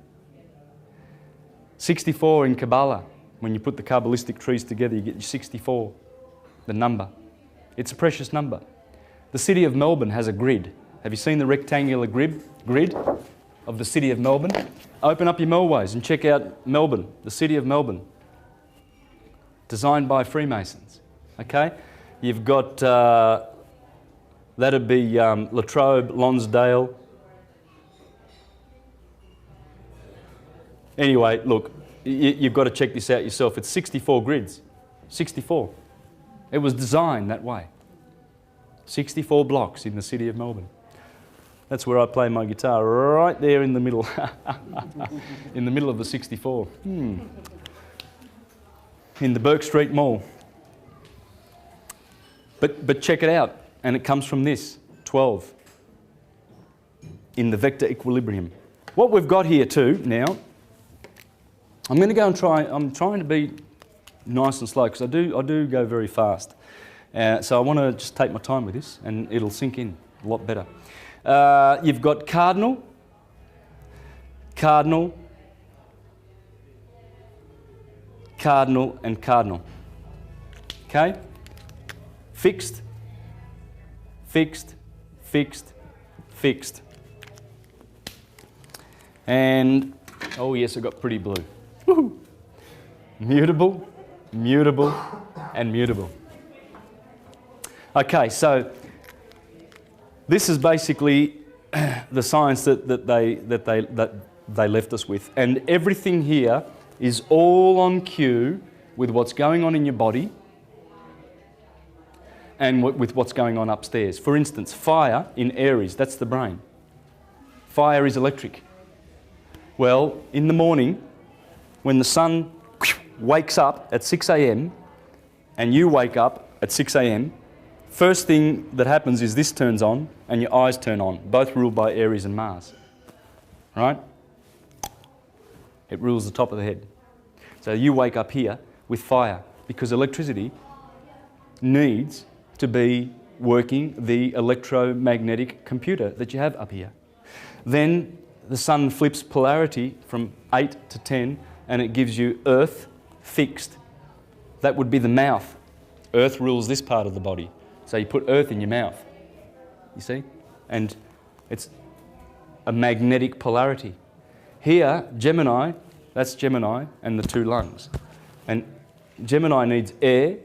64 in Kabbalah. When you put the Kabbalistic trees together, you get your 64, the number. It's a precious number. The city of Melbourne has a grid. Have you seen the rectangular grid of the city of Melbourne? Open up your Melways and check out Melbourne, the city of Melbourne, designed by Freemasons. Okay? You've got, that'd be Latrobe, Lonsdale. Anyway, look, you've got to check this out yourself. It's 64 grids. 64. It was designed that way. 64 blocks in the city of Melbourne. That's where I play my guitar, right there in the middle. In the middle of the 64. In the Burke Street Mall. But check it out, and it comes from this, 12. In the vector equilibrium. What we've got here too now, I'm going to go and I'm trying to be nice and slow because I do go very fast. So I want to just take my time with this and it'll sink in a lot better. You've got cardinal, cardinal, cardinal and cardinal. Okay? Fixed, fixed, fixed, fixed. And, oh yes, I got pretty blue. Woohoo! Mutable, mutable, and mutable. Okay, so this is basically the science that they left us with, and everything here is all on cue with what's going on in your body and with what's going on upstairs. For instance, fire in Aries, that's the brain. Fire is electric. Well, in the morning, when the sun wakes up at 6 a.m. and you wake up at 6 a.m, first thing that happens is this turns on and your eyes turn on, both ruled by Aries and Mars. Right? It rules the top of the head. So you wake up here with fire because electricity needs to be working the electromagnetic computer that you have up here. Then the sun flips polarity from 8 to 10 and it gives you earth fixed. That would be the mouth. Earth rules this part of the body. So you put earth in your mouth, you see? And it's a magnetic polarity. Here, Gemini, that's Gemini and the two lungs. And Gemini needs air,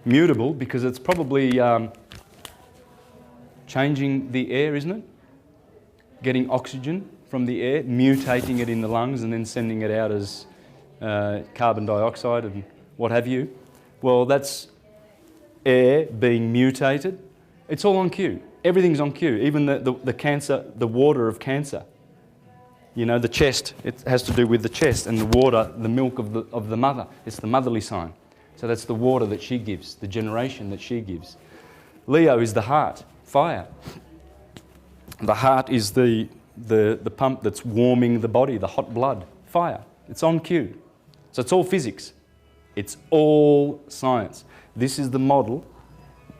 mutable because it's probably changing the air, isn't it? Getting oxygen from the air, mutating it in the lungs and then sending it out as carbon dioxide and what have you. Well, that's air being mutated. It's all on cue. Everything's on cue. Even the cancer, the water of cancer. You know, the chest, it has to do with the chest and the water, the milk of the mother. It's the motherly sign. So that's the water that she gives, the generation that she gives. Leo is the heart, fire. The heart is the pump that's warming the body, the hot blood, fire. It's on cue. So it's all physics. It's all science. This is the model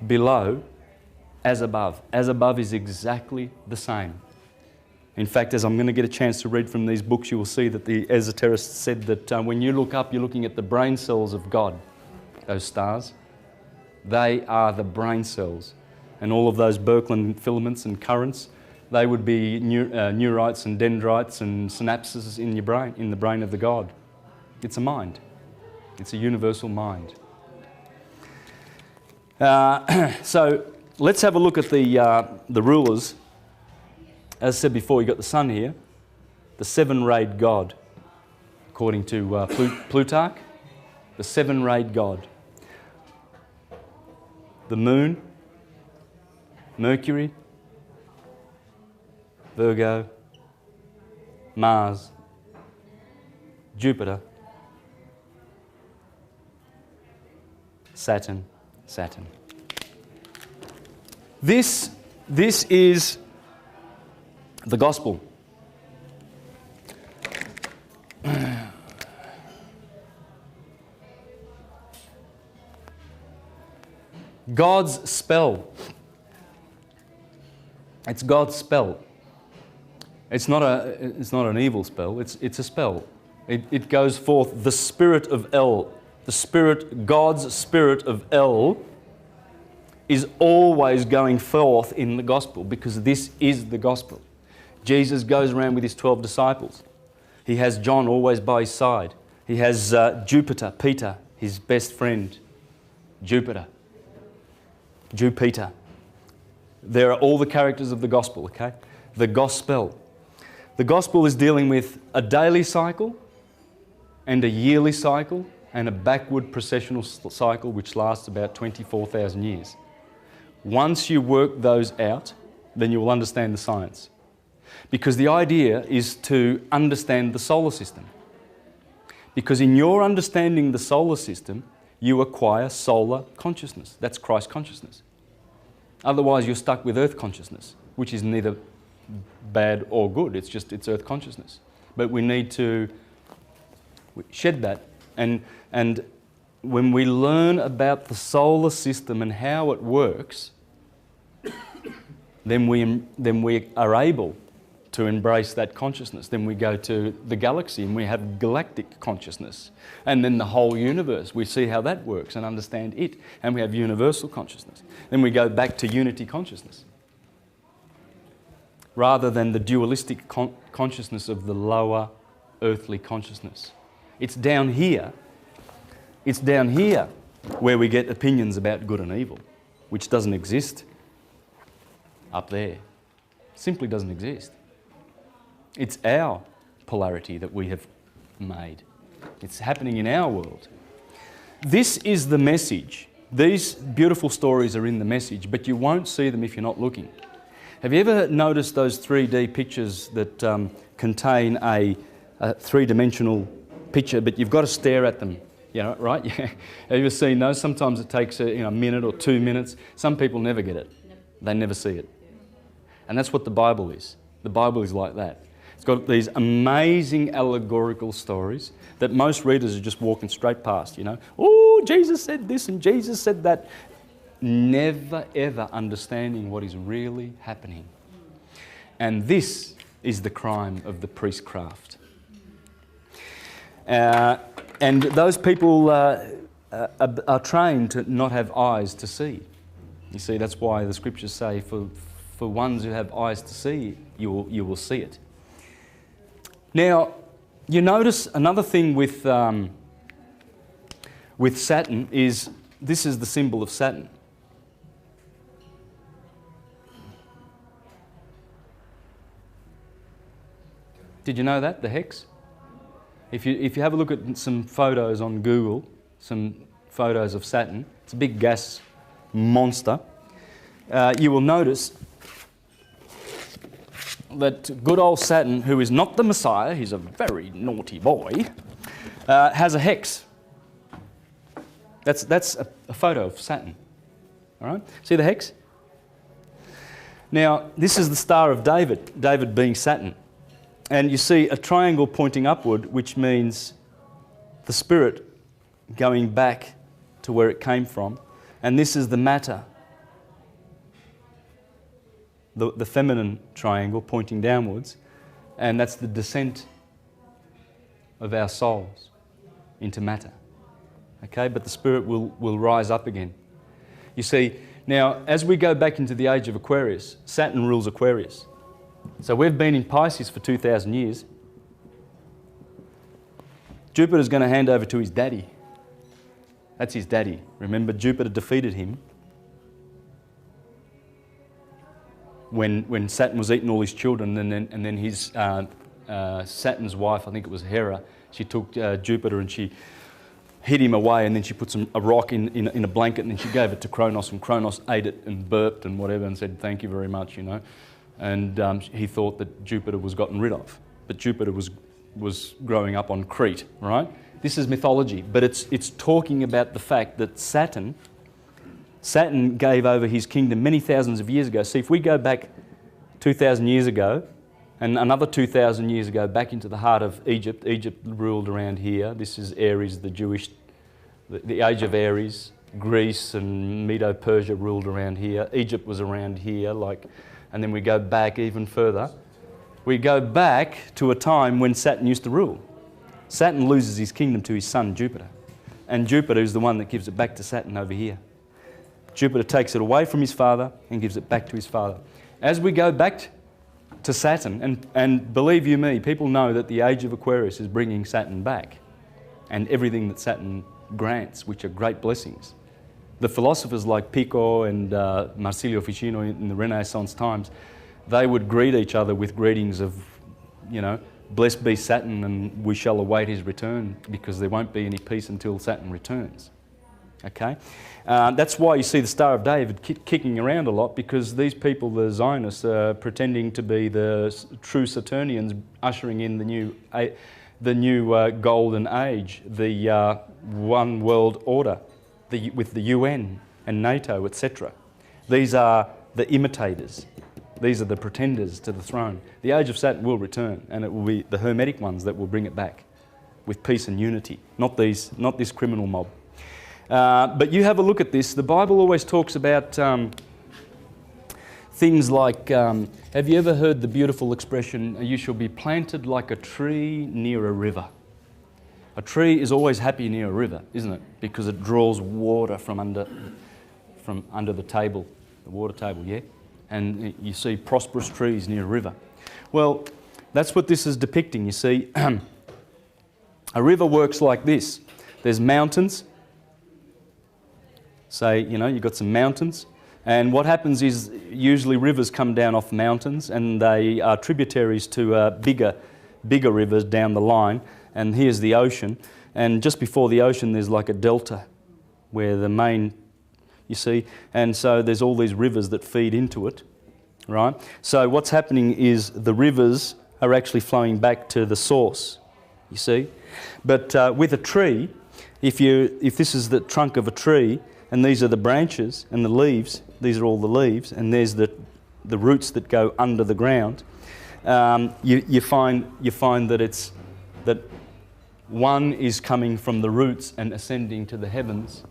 below as above. As above is exactly the same. In fact, as I'm going to get a chance to read from these books, you will see that the esoterists said that when you look up, you're looking at the brain cells of God. Those stars, they are the brain cells. And all of those Birkeland filaments and currents, they would be neurites and dendrites and synapses in your brain, in the brain of the God. It's a mind. It's a universal mind. So let's have a look at the rulers. As I said before, you've got the sun here, the seven-rayed God, according to Plutarch, the seven-rayed God. The moon, Mercury, Virgo, Mars, Jupiter, Saturn. This is the gospel. God's spell. It's God's spell. It's not an evil spell. It's a spell. It goes forth. The spirit of El, God's spirit of El, is always going forth in the gospel because this is the gospel. Jesus goes around with his 12 disciples. He has John always by his side. He has Jupiter, Peter, his best friend, Jupiter. There are all the characters of the gospel, okay? The gospel. The gospel is dealing with a daily cycle and a yearly cycle and a backward processional cycle which lasts about 24,000 years. Once you work those out, then you will understand the science. Because the idea is to understand the solar system. Because in your understanding the solar system, you acquire solar consciousness. That's Christ consciousness. Otherwise, you're stuck with earth consciousness, which is neither bad or good. It's earth consciousness. But we need to shed that. And when we learn about the solar system and how it works, then we are able to embrace that consciousness. Then we go to the galaxy and we have galactic consciousness. And then the whole universe, we see how that works and understand it. And we have universal consciousness. Then we go back to unity consciousness, rather than the dualistic consciousness of the lower earthly consciousness. It's down here where we get opinions about good and evil, which doesn't exist up there. Simply doesn't exist. It's our polarity that we have made. It's happening in our world. This is the message. These beautiful stories are in the message, but you won't see them if you're not looking. Have you ever noticed those 3D pictures that contain a three-dimensional picture, but you've got to stare at them? Yeah, right? Yeah. Have you ever seen those? Sometimes it takes a minute or 2 minutes. Some people never get it. They never see it. And that's what the Bible is. The Bible is like that. It's got these amazing allegorical stories that most readers are just walking straight past, Oh, Jesus said this and Jesus said that. Never ever understanding what is really happening. And this is the crime of the priestcraft. And those people are trained to not have eyes to see. You see, that's why the scriptures say, for ones who have eyes to see, you will see it. Now, you notice another thing with Saturn is, this is the symbol of Saturn. Did you know that, the hex? If you have a look at some photos on Google, some photos of Saturn, it's a big gas monster, you will notice that good old Saturn, who is not the Messiah, he's a very naughty boy, has a hex. That's a photo of Saturn. All right? See the hex? Now, this is the Star of David, David being Saturn. And you see a triangle pointing upward, which means the spirit going back to where it came from. And this is the matter, the feminine triangle pointing downwards. And that's the descent of our souls into matter. Okay, but the spirit will rise up again. You see, now as we go back into the age of Aquarius, Saturn rules Aquarius. So we've been in Pisces for 2,000 years. Jupiter's going to hand over to his daddy. That's his daddy. Remember, Jupiter defeated him when Saturn was eating all his children, and then his Saturn's wife, I think it was Hera, she took Jupiter and she hid him away, and then she put a rock in a blanket, and then she gave it to Kronos, and Kronos ate it and burped and whatever and said, "Thank you very much," And he thought that Jupiter was gotten rid of. But Jupiter was growing up on Crete, right? This is mythology, but it's talking about the fact that Saturn gave over his kingdom many thousands of years ago. See, if we go back 2,000 years ago, and another 2,000 years ago back into the heart of Egypt, Egypt ruled around here. This is Aries, the age of Aries. Greece and Medo-Persia ruled around here. Egypt was around here, and then we go back even further. We go back to a time when Saturn used to rule. Saturn loses his kingdom to his son Jupiter. And Jupiter is the one that gives it back to Saturn over here. Jupiter takes it away from his father and gives it back to his father. As we go back to Saturn, and believe you me, people know that the age of Aquarius is bringing Saturn back. And everything that Saturn grants, which are great blessings. The philosophers like Pico and Marsilio Ficino in the Renaissance times, they would greet each other with greetings of, you know, blessed be Saturn and we shall await his return, because there won't be any peace until Saturn returns. Okay? That's why you see the Star of David kicking around a lot, because these people, the Zionists, are pretending to be the true Saturnians, ushering in the new golden age, the one world order, with the UN and NATO, etc. These are the imitators. These are the pretenders to the throne. The age of Saturn will return, and it will be the Hermetic ones that will bring it back with peace and unity, not this criminal mob. But you have a look at this. The Bible always talks about things like, have you ever heard the beautiful expression, you shall be planted like a tree near a river? A tree is always happy near a river, isn't it? Because it draws water from under the table, the water table, yeah? And you see prosperous trees near a river. Well, that's what this is depicting, you see. A river works like this. There's mountains. Say, you know, you've got some mountains. And what happens is usually rivers come down off mountains, and they are tributaries to bigger rivers down the line. And here's the ocean. And just before the ocean, there's like a delta where the main, you see, and so there's all these rivers that feed into it, right? So what's happening is the rivers are actually flowing back to the source, you see. But with a tree, if this is the trunk of a tree, and these are the branches and the leaves, these are all the leaves, and there's the roots that go under the ground, you find that one is coming from the roots and ascending to the heavens,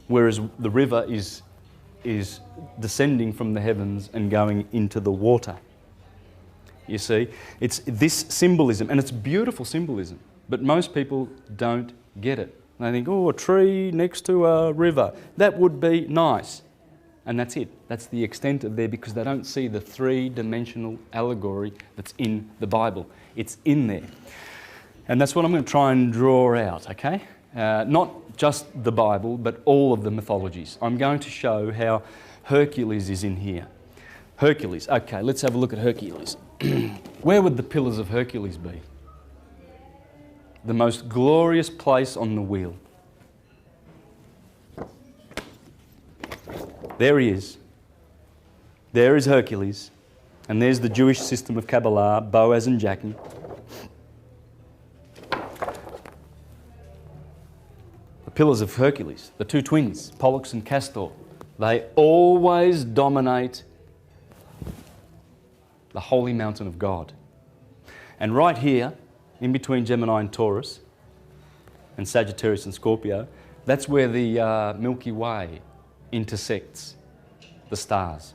whereas the river is descending from the heavens and going into the water. You see, it's this symbolism, and it's beautiful symbolism, but most people don't get it. They think, oh, a tree next to a river, that would be nice. And that's it. That's the extent of there, because they don't see the three-dimensional allegory that's in the Bible. It's in there. And that's what I'm going to try and draw out, okay? Not just the Bible, but all of the mythologies. I'm going to show how Hercules is in here. Hercules. Okay, let's have a look at Hercules. Where would the Pillars of Hercules be? The most glorious place on the wheel. There he is. There is Hercules. And there's the Jewish system of Kabbalah, Boaz and Jachin. The Pillars of Hercules, the two twins, Pollux and Castor, they always dominate the holy mountain of God. And right here, in between Gemini and Taurus, and Sagittarius and Scorpio, that's where the Milky Way intersects the stars.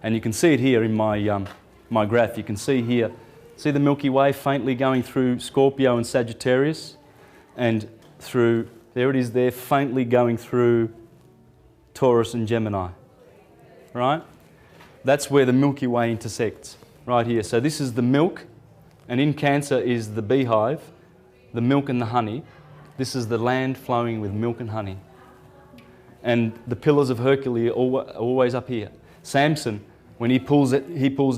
And you can see it here in my graph. You can see here, see the Milky Way faintly going through Scorpio and Sagittarius, and through, there it is there, faintly going through Taurus and Gemini, right? That's where the Milky Way intersects, right here. So this is the milk, and in Cancer is the beehive, the milk and the honey. This is the land flowing with milk and honey. And the Pillars of Hercules are always up here. Samson, when he pulls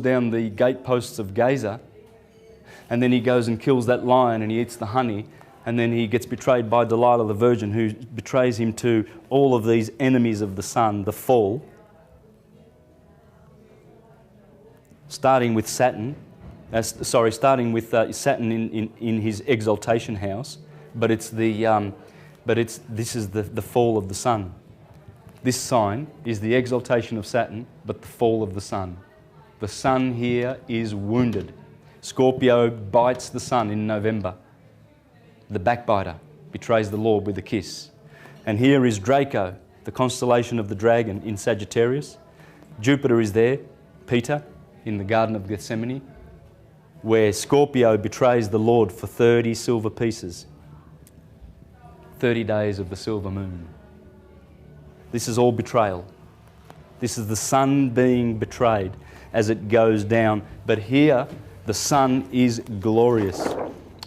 down the gateposts of Gaza, and then he goes and kills that lion and he eats the honey, and then he gets betrayed by Delilah the Virgin, who betrays him to all of these enemies of the sun, the fall. Starting with Saturn, starting with Saturn in his exaltation house, but this is the fall of the sun. This sign is the exaltation of Saturn, but the fall of the sun. The sun here is wounded. Scorpio bites the sun in November. The backbiter betrays the Lord with a kiss. And here is Draco, the constellation of the dragon in Sagittarius. Jupiter is there, Peter, in the Garden of Gethsemane, where Scorpio betrays the Lord for 30 silver pieces. 30 days of the silver moon. This is all betrayal. This is the sun being betrayed as it goes down. But here, the sun is glorious.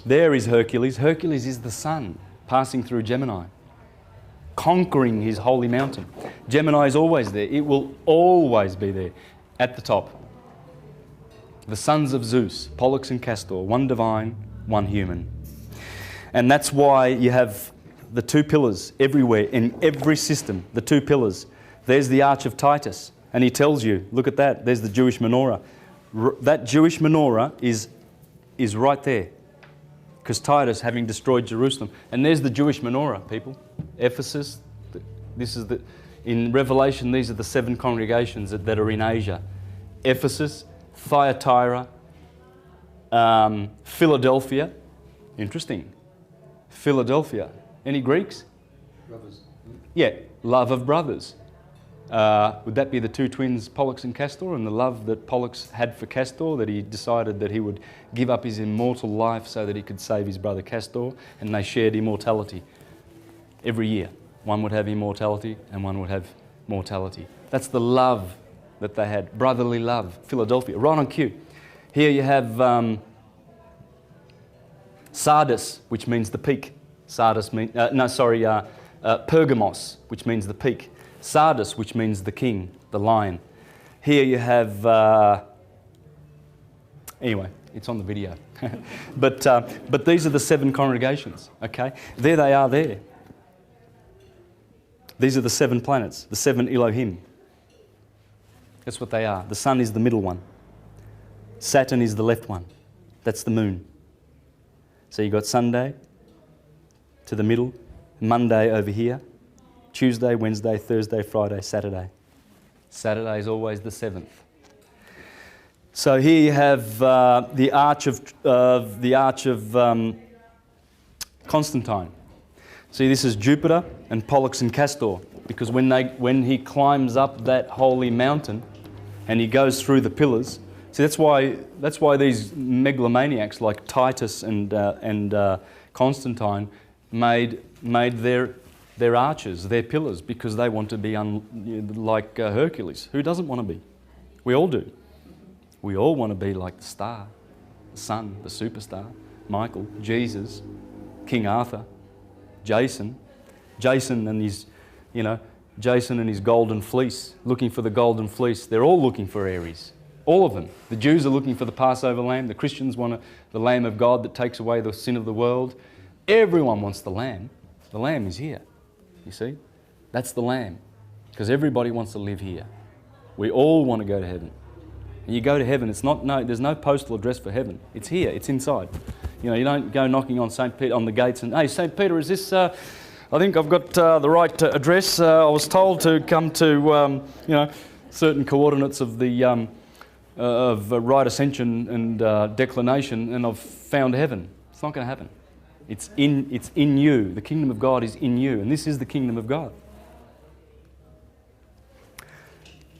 There is Hercules. Hercules is the sun passing through Gemini. conquering his holy mountain. Gemini is always there. It will always be there at the top. The sons of Zeus, Pollux and Castor, one divine, one human. And that's why you have the two pillars everywhere, in every system, the two pillars. There's the Arch of Titus, and he tells you, look at that, there's the Jewish menorah. That Jewish menorah is right there, because Titus, having destroyed Jerusalem. And there's the Jewish menorah, people. Ephesus, this is in Revelation, these are the 7 congregations that are in Asia. Ephesus, Thyatira, Philadelphia. Interesting. Philadelphia. Any Greeks? Brothers. Yeah, love of brothers. Would that be the two twins, Pollux and Castor, and the love that Pollux had for Castor, that he decided that he would give up his immortal life so that he could save his brother Castor, and they shared immortality every year. One would have immortality and one would have mortality. That's the love that they had, brotherly love. Philadelphia, right on cue. Here you have Sardis, which means the peak. Pergamos, which means the peak. Sardis, which means the king, the lion. Here you have, anyway, it's on the video. but these are the 7 congregations, okay? There they are there. These are the 7 planets, the 7 Elohim. That's what they are. The sun is the middle one. Saturn is the left one. That's the moon. So you've got Sunday to the middle, Monday over here, Tuesday, Wednesday, Thursday, Friday, Saturday. Saturday is always the 7th. So here you have the arch of Constantine. See, this is Jupiter and Pollux and Castor, because when he climbs up that holy mountain and he goes through the pillars. See, that's why these megalomaniacs like Titus and Constantine made their arches, their pillars, because they want to be like Hercules. Who doesn't want to be? We all do. We all want to be like the star, the sun, the superstar, Michael, Jesus, King Arthur, Jason and his golden fleece, looking for the golden fleece. They're all looking for Aries. All of them. The Jews are looking for the Passover lamb. The Christians want the Lamb of God that takes away the sin of the world. Everyone wants the lamb. The lamb is here. You see? That's the lamb. Because everybody wants to live here. We all want to go to heaven. And you go to heaven, there's no postal address for heaven. It's here, it's inside. You don't go knocking on St. Peter on the gates and, hey, St. Peter, is this, I think I've got the right address. I was told to come to, certain coordinates of the right ascension and declination, and I've found heaven. It's not going to happen. It's in you. The kingdom of God is in you, and this is the kingdom of God.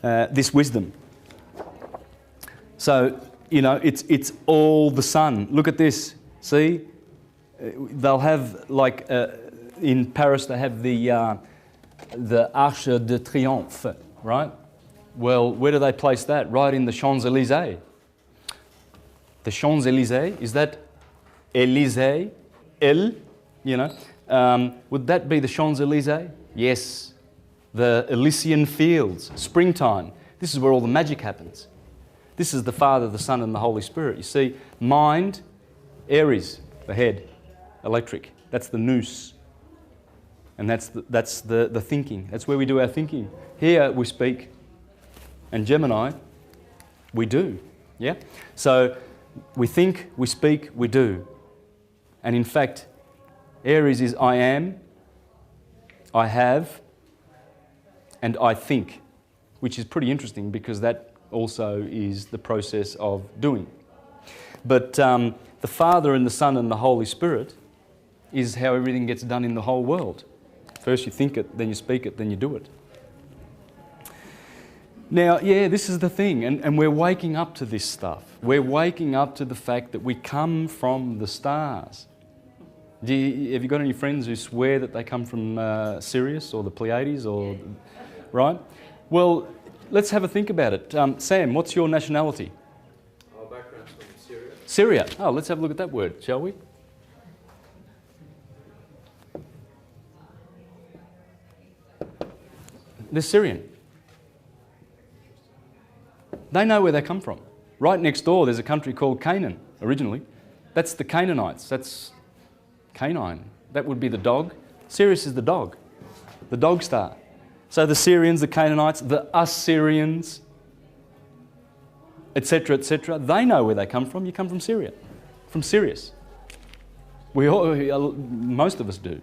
This wisdom. So, it's all the sun. Look at this. See? They'll have, like, in Paris, they have the Arc de Triomphe, right? Well, where do they place that? Right in the Champs-Élysées. The Champs-Élysées, is that Élysée? Would that be the Champs-Élysées? Yes. The Elysian fields, springtime. This is where all the magic happens. This is the Father, the Son, and the Holy Spirit. You see, mind, Aries, the head, electric. That's the nous. And that's the thinking. That's where we do our thinking. Here we speak. And Gemini, we do. Yeah? So we think, we speak, we do. And in fact, Aries is I am, I have, and I think, which is pretty interesting because that also is the process of doing. But the Father and the Son and the Holy Spirit is how everything gets done in the whole world. First you think it, then you speak it, then you do it. Now, yeah, this is the thing, and we're waking up to this stuff. We're waking up to the fact that we come from the stars. Have you got any friends who swear that they come from Sirius or the Pleiades, right? Well, let's have a think about it. Sam, what's your nationality? Our background's from Syria. Syria. Oh, let's have a look at that word, shall we? They're Syrian. They know where they come from. Right next door, there's a country called Canaan, originally. That's the Canaanites. That's canine. That would be the dog. Sirius is the dog star. So the Syrians, the Canaanites, the Assyrians, etc., they know where they come from. You come from Syria, from Sirius. Most of us do.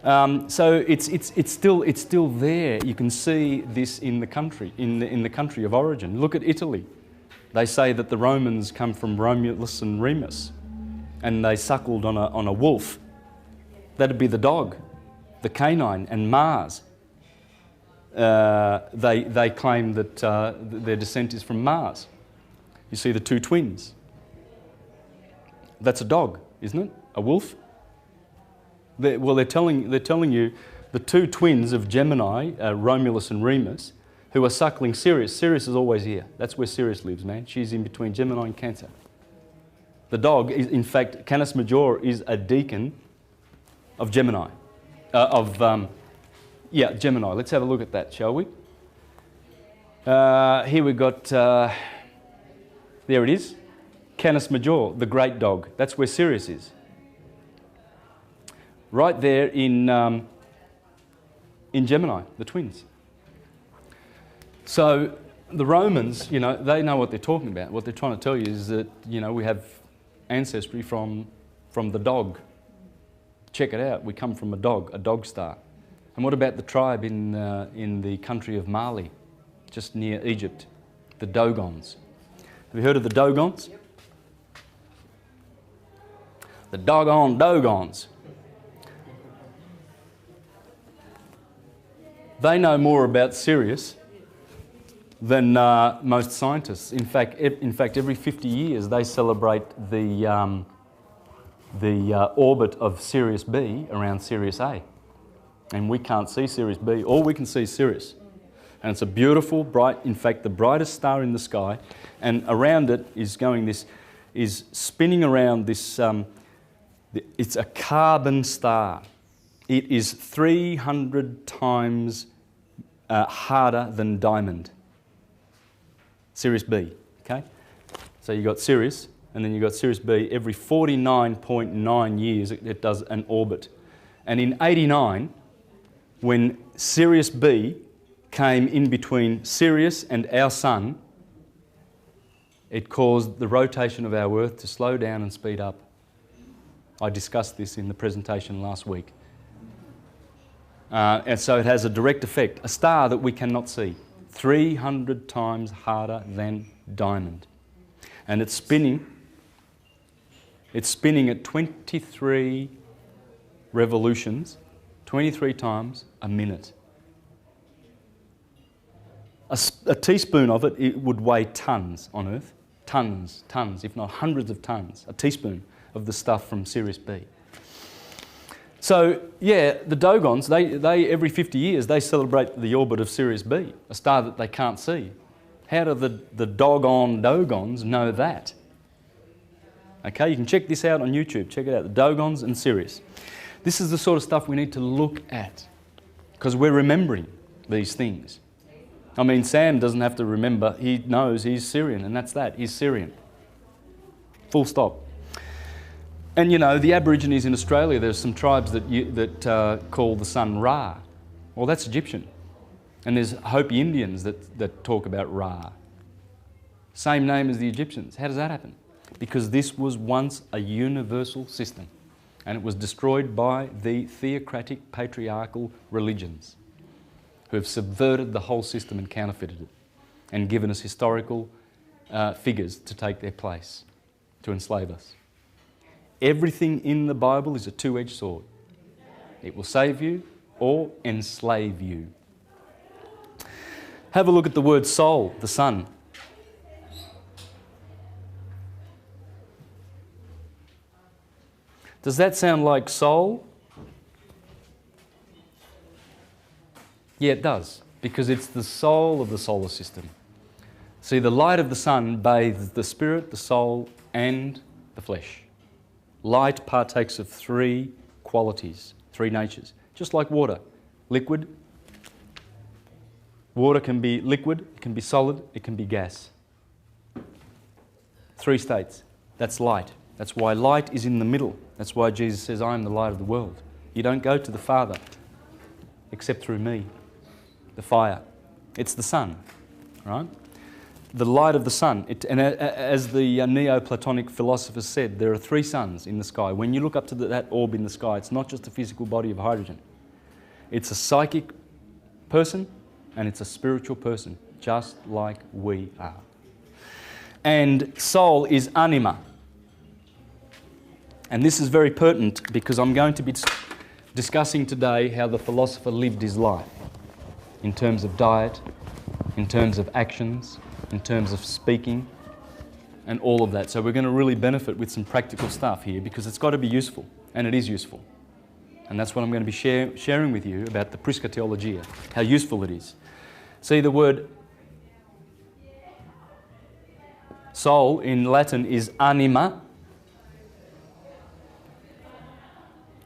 So it's still there. You can see this in the country, in the country of origin. Look at Italy. They say that the Romans come from Romulus and Remus, and they suckled on a wolf. That'd be the dog, the canine, and Mars. They claim that their descent is from Mars. You see the two twins. That's a dog, isn't it? A wolf. They're telling you the two twins of Gemini, Romulus and Remus, who are suckling Sirius. Sirius is always here. That's where Sirius lives, man. She's in between Gemini and Cancer. The dog is, in fact, Canis Major is a deacon of Gemini. Gemini. Let's have a look at that, shall we? Here we've got, there it is, Canis Major, the great dog. That's where Sirius is. Right there in Gemini, the twins. So the Romans, they know what they're talking about. What they're trying to tell you is that, we have ancestry from the dog. Check it out. We come from a dog star. And what about the tribe in the country of Mali, just near Egypt, the Dogons? Have you heard of the Dogons? Yep. The doggone Dogons. They know more about Sirius than most scientists. In fact, every 50 years they celebrate the orbit of Sirius B around Sirius A. And we can't see Sirius B. All we can see is Sirius. And it's a beautiful, bright, in fact, the brightest star in the sky. And around it is spinning around this, it's a carbon star. It is 300 times harder than diamond. Sirius B, okay? So you've got Sirius, and then you've got Sirius B. Every 49.9 years it does an orbit. And in 89, when Sirius B came in between Sirius and our sun, it caused the rotation of our Earth to slow down and speed up. I discussed this in the presentation last week. And so it has a direct effect. A star that we cannot see, 300 times harder than diamond. And it's spinning at 23 revolutions, 23 times a minute. A teaspoon of it, it would weigh tons on Earth. Tons, if not hundreds of tons. A teaspoon of the stuff from Sirius B. So, yeah, the Dogons, they every 50 years, they celebrate the orbit of Sirius B, a star that they can't see. How do the doggone Dogons know that? Okay, you can check this out on YouTube. Check it out, the Dogons and Sirius. This is the sort of stuff we need to look at because we're remembering these things. I mean, Sam doesn't have to remember. He knows he's Syrian, and that's that. He's Syrian. Full stop. And, the Aborigines in Australia, there's some tribes that call the sun Ra. Well, that's Egyptian. And there's Hopi Indians that talk about Ra. Same name as the Egyptians. How does that happen? Because this was once a universal system. And it was destroyed by the theocratic patriarchal religions who have subverted the whole system and counterfeited it and given us historical figures to take their place, to enslave us. Everything in the Bible is a two-edged sword. It will save you or enslave you. Have a look at the word soul, the sun. Does that sound like soul? Yeah, it does, because it's the soul of the solar system. See, the light of the sun bathes the spirit, the soul, and the flesh. Light partakes of three qualities, three natures, just like water. Liquid, Water can be liquid, it can be solid, it can be gas. 3 states. That's light. That's why light is in the middle. That's why Jesus says, I am the light of the world. You don't go to the Father except through me. The fire. It's the sun, right? The light of the sun. And as the Neoplatonic philosophers said, there are 3 suns in the sky. When you look up to that orb in the sky, it's not just a physical body of hydrogen. It's a psychic person and it's a spiritual person, just like we are. And soul is anima. And this is very pertinent because I'm going to be discussing today how the philosopher lived his life in terms of diet, in terms of actions, in terms of speaking, and all of that. So we're going to really benefit with some practical stuff here because it's got to be useful, and it is useful. And that's what I'm going to be sharing with you about the Prisca Theologia, how useful it is. See, the word soul in Latin is anima.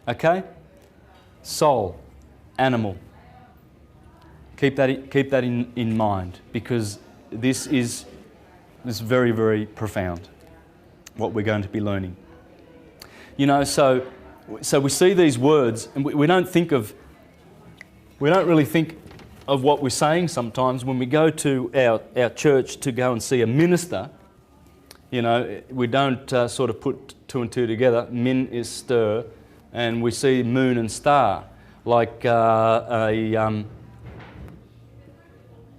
Okay? Soul, animal. Keep that in mind because this is very, very profound, what we're going to be learning. You know, so we see these words and we don't really think of what we're saying sometimes when we go to our church to go and see a minister. You know, we don't sort of put 2 and 2 together. Min is stir, and we see moon and star like a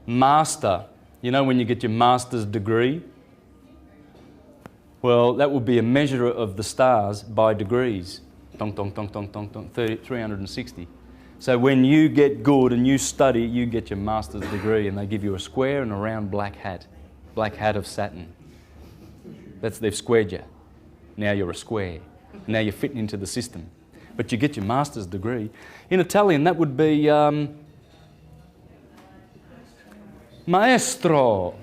master. You know, when you get your master's degree, well, that would be a measure of the stars by degrees. Dong, dong, dong, dong, dong, dong, 360. So when you get good and you study, you get your master's degree and they give you a square and a round black hat of Saturn. They've squared you. Now you're a square. Now you're fitting into the system. But you get your master's degree. In Italian, that would be maestro.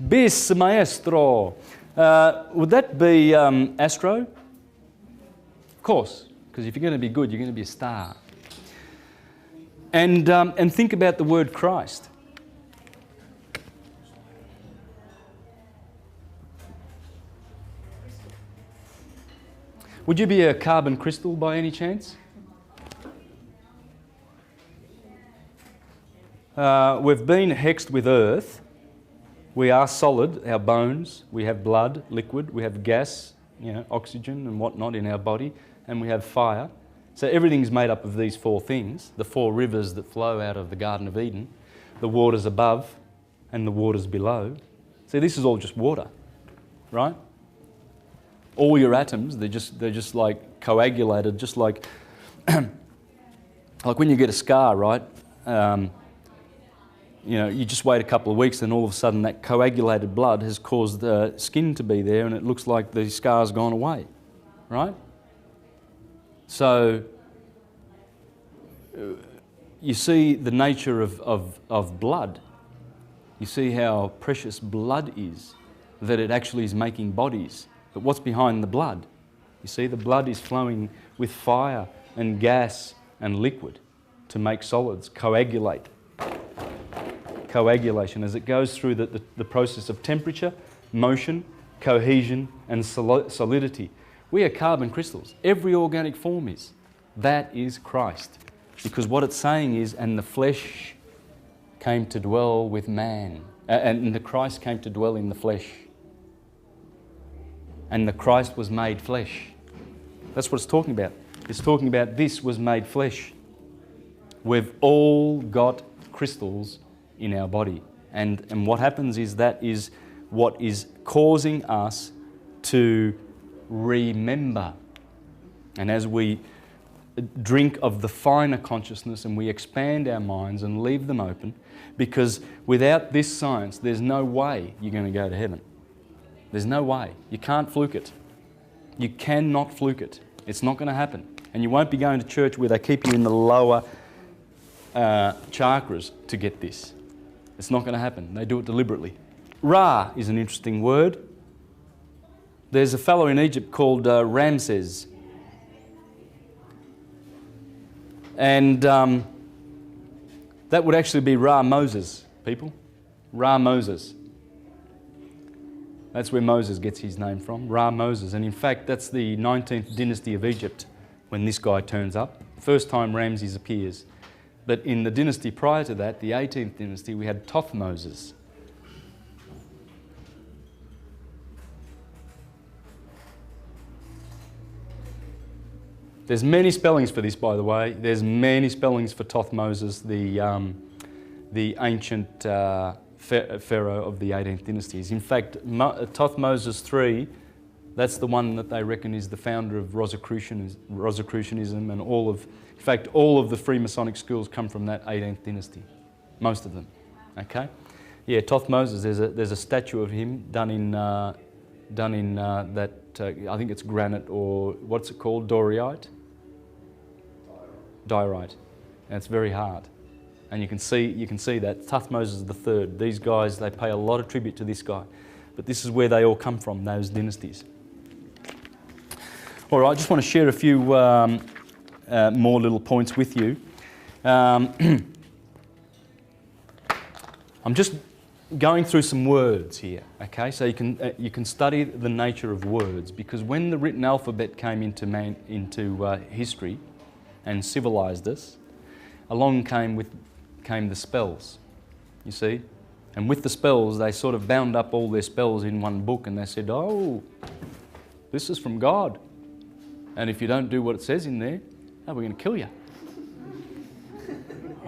Bis maestro. Would that be astro? Of course, because if you're going to be good, you're going to be a star. And think about the word Christ. Would you be a carbon crystal by any chance? We've been hexed with earth. We are solid, our bones. We have blood, liquid. We have gas, you know, oxygen and whatnot in our body. And we have fire. So everything's made up of these 4 things. The 4 rivers that flow out of the Garden of Eden. The waters above and the waters below. See, this is all just water, right? All your atoms, they're just like coagulated, just like like when you get a scar, right? You know, you just wait a couple of weeks and all of a sudden that coagulated blood has caused the skin to be there and it looks like the scar's gone away, right? So you see the nature of blood. You see how precious blood is, that it actually is making bodies. But what's behind the blood? You see, the blood is flowing with fire and gas and liquid to make solids, coagulate. Coagulation as it goes through the process of temperature, motion, cohesion and solidity. We are carbon crystals. Every organic form is. That is Christ. Because what it's saying is, and the flesh came to dwell with man. And the Christ came to dwell in the flesh. And the Christ was made flesh. That's what it's talking about. It's talking about this was made flesh. We've all got crystals in our body. And what happens is that is what is causing us to remember. And as we drink of the finer consciousness and we expand our minds and leave them open, because without this science, there's no way you're going to go to heaven. There's no way. You can't fluke it. You cannot fluke it. It's not going to happen. And you won't be going to church where they keep you in the lower chakras to get this. It's not going to happen. They do it deliberately. Ra is an interesting word. There's a fellow in Egypt called Ramses. And That would actually be Ra Moses, people. Ra Moses. That's where Moses gets his name from, Ra Moses. And in fact, that's the 19th dynasty of Egypt when this guy turns up. First time Ramses appears. But in the dynasty prior to that, the 18th dynasty, we had Thothmoses. There's many spellings for this, by the way. There's many spellings for Thothmoses, the ancient pharaoh of the 18th dynasties. In fact, Thothmoses III, that's the one that they reckon is the founder of Rosicrucianism and all of, in fact, all of the Freemasonic schools come from that 18th dynasty, most of them. Okay, yeah, Thothmoses. There's a statue of him done in that I think it's granite, or what's it called, diorite. Diorite, and it's very hard. And you can see that Thothmoses III. These guys, they pay a lot of tribute to this guy, but this is where they all come from, those dynasties. All right, I just want to share a few more little points with you. I'm just going through some words here, okay? So you can study the nature of words, because when the written alphabet came into history and civilized us, along came the spells, you see? And with the spells, they sort of bound up all their spells in one book, and they said, oh, this is from God. And if you don't do what it says in there, we're going to kill you.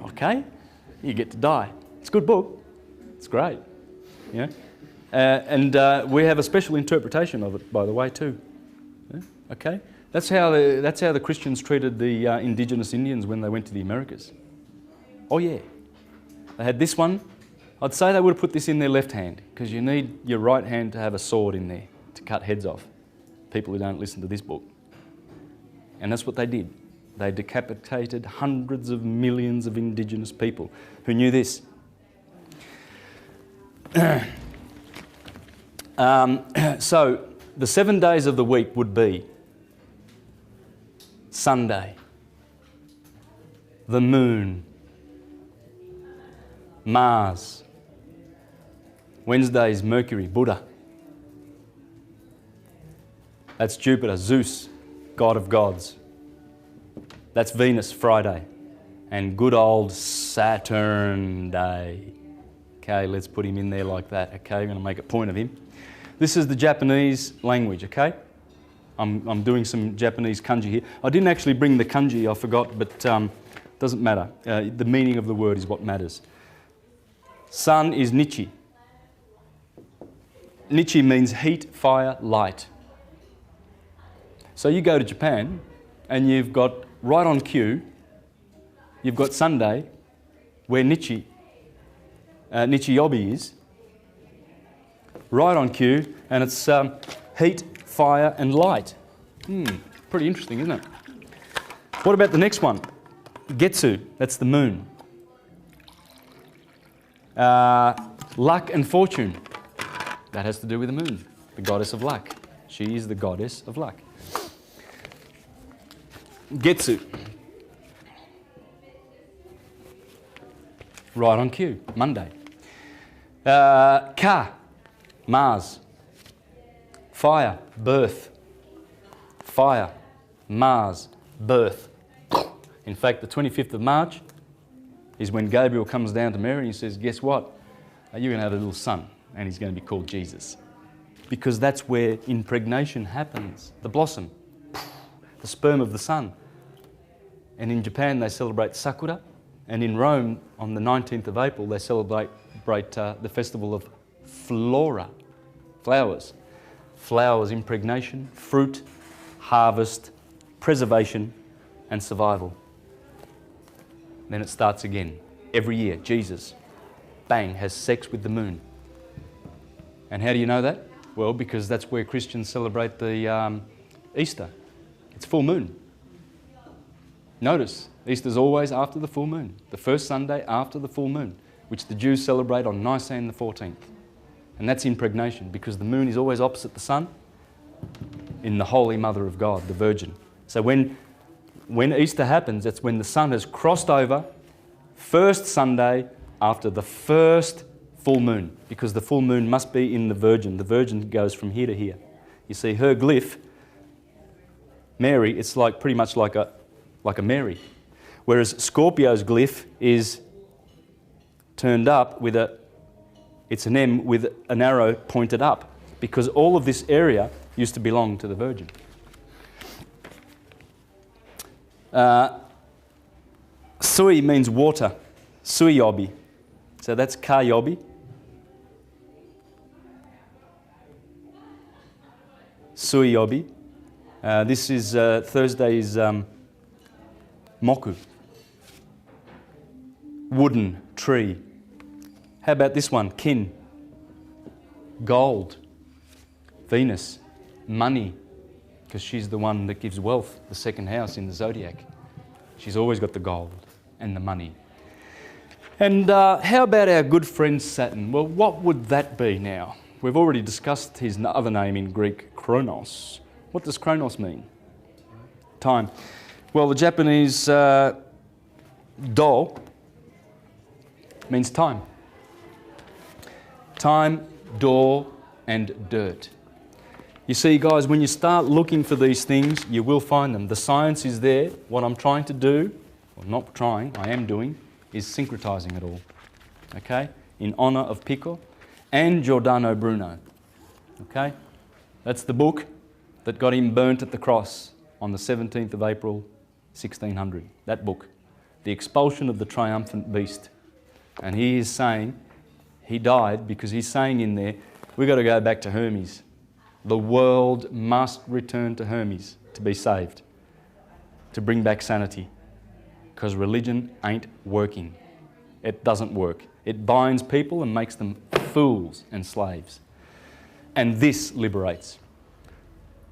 Okay? You get to die. It's a good book. It's great. You know? And we have a special interpretation of it, by the way, too. Yeah? Okay? That's how the Christians treated the indigenous Indians when they went to the Americas. Oh yeah. They had this one. I'd say they would have put this in their left hand, because you need your right hand to have a sword in there to cut heads off people who don't listen to this book. And that's what they did. They decapitated hundreds of millions of indigenous people who knew this. So the 7 days of the week would be Sunday, the moon, Mars. Wednesday is Mercury, Buddha. That's Jupiter, Zeus, God of gods. That's Venus, Friday. And good old Saturn Day. Okay, let's put him in there like that. Okay, I'm going to make a point of him. This is the Japanese language, okay? I'm doing some Japanese kanji here. I didn't actually bring the kanji, I forgot, but doesn't matter. The meaning of the word is what matters. Sun is Nichi. Nichi means heat, fire, light. So you go to Japan and you've got, right on cue, you've got Sunday where Nichi Yobi is, right on cue, and it's heat, fire and light. Pretty interesting, isn't it? What about the next one? Getsu, that's the moon. Luck and fortune, that has to do with the moon, the goddess of luck. She is the goddess of luck. Getsu, right on cue, Monday. Ka, Mars. Fire, birth. Fire, Mars, birth. In fact, the 25th of March is when Gabriel comes down to Mary and he says, guess what? You're going to have a little son, and he's going to be called Jesus. Because that's where impregnation happens, the blossom, the sperm of the sun. And in Japan, they celebrate Sakura. And in Rome, on the 19th of April, they celebrate the festival of Flora, flowers. Flowers, impregnation, fruit, harvest, preservation, and survival. Then it starts again. Every year, Jesus, bang, has sex with the moon. And how do you know that? Well, because that's where Christians celebrate the Easter. It's full moon. Notice, Easter's always after the full moon, the first Sunday after the full moon, which the Jews celebrate on Nisan the 14th. And that's impregnation, because the moon is always opposite the sun in the Holy Mother of God, the Virgin. So when Easter happens, it's when the sun has crossed over First Sunday after the first full moon, because the full moon must be in the Virgin. The Virgin goes from here to here. You see, her glyph, Mary, it's like pretty much like a Mary. Whereas Scorpio's glyph is turned up with it's an M with an arrow pointed up, because all of this area used to belong to the Virgin. Sui means water, Suiyobi. So that's Kayobi. Suiyobi. This is Thursday's Moku. Wooden, tree. How about this one? Kin. Gold. Venus. Money. Because she's the one that gives wealth, the second house in the zodiac. She's always got the gold and the money. And how about our good friend Saturn? Well, what would that be now? We've already discussed his other name in Greek, Chronos. What does Chronos mean? Time. Well, the Japanese do means time. Time, door, and dirt. You see, guys, when you start looking for these things, you will find them. The science is there. What I'm trying to do, or not trying, I am doing, is syncretizing it all, okay, in honour of Pico and Giordano Bruno, okay? That's the book that got him burnt at the cross on the 17th of April, 1600, that book, The Expulsion of the Triumphant Beast. And he is saying, he died because he's saying in there, we've got to go back to Hermes. The world must return to Hermes to be saved, to bring back sanity. Because religion ain't working. It doesn't work. It binds people and makes them fools and slaves. And this liberates.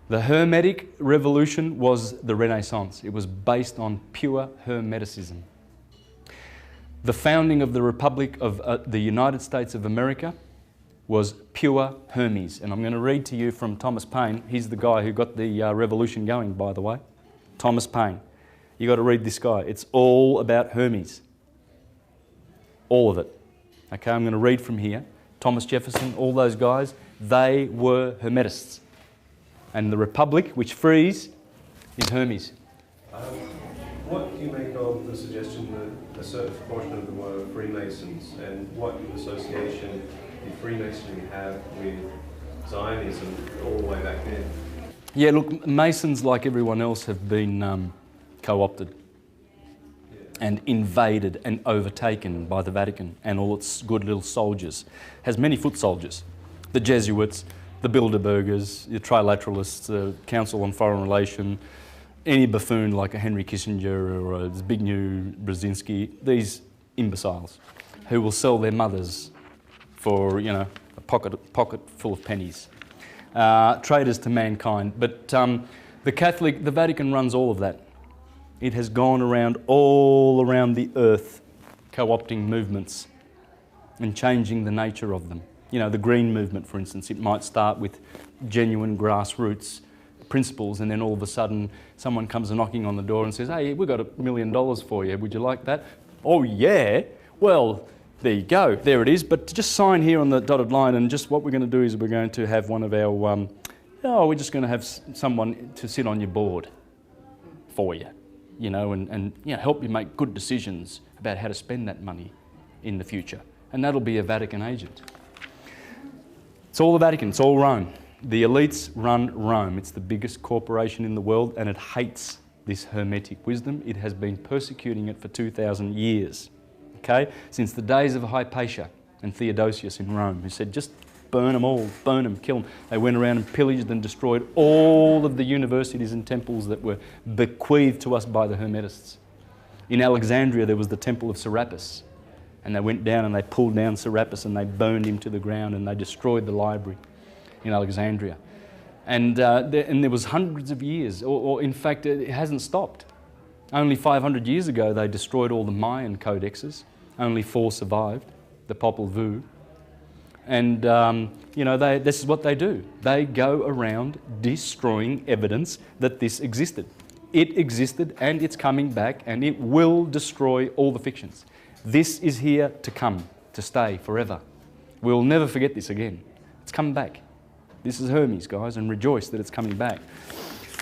The Hermetic revolution was the Renaissance. It was based on pure Hermeticism. The founding of the Republic of the United States of America was pure Hermes. And I'm going to read to you from Thomas Paine. He's the guy who got the revolution going, by the way. Thomas Paine. You've got to read this guy. It's all about Hermes. All of it. Okay, I'm going to read from here. Thomas Jefferson, all those guys, they were Hermetists. And the Republic, which frees, is Hermes. What do you make of the suggestion that a certain portion of them were Freemasons, and what association did Freemasonry have with Zionism all the way back then? Yeah, look, Masons, like everyone else, have been co-opted and invaded and overtaken by the Vatican and all its good little soldiers. Has many foot soldiers. The Jesuits, the Bilderbergers, the Trilateralists, the Council on Foreign Relations, any buffoon like a Henry Kissinger or a Zbigniew Brzezinski, these imbeciles who will sell their mothers for, you know, a pocket full of pennies. Traitors to mankind. But the Vatican runs all of that. It has gone around all around the earth, co-opting movements and changing the nature of them. You know, the Green Movement, for instance, it might start with genuine grassroots principles, and then all of a sudden someone comes knocking on the door and says, hey, we've got $1 million for you, would you like that? Oh yeah, well, there you go, there it is, but just sign here on the dotted line, and just what we're going to do is we're going to have one of our, we're just going to have someone to sit on your board for you, you know, and you know, help you make good decisions about how to spend that money in the future. And that'll be a Vatican agent. It's all the Vatican, it's all Rome. The elites run Rome. It's the biggest corporation in the world, and it hates this Hermetic wisdom. It has been persecuting it for 2,000 years, okay? Since the days of Hypatia and Theodosius in Rome, who said, just burn them all, burn them, kill them. They went around and pillaged and destroyed all of the universities and temples that were bequeathed to us by the Hermetists. In Alexandria, there was the Temple of Serapis, and they went down and they pulled down Serapis and they burned him to the ground, and they destroyed the library in Alexandria. And there was hundreds of years, or in fact it hasn't stopped. Only 500 years ago they destroyed all the Mayan codexes. Only 4 survived, the Popol Vuh. And you know, this is what they do. They go around destroying evidence that this existed. It existed, and it's coming back, and it will destroy all the fictions. This is here to come, to stay forever. We'll never forget this again. It's coming back. This is Hermes, guys, and rejoice that it's coming back.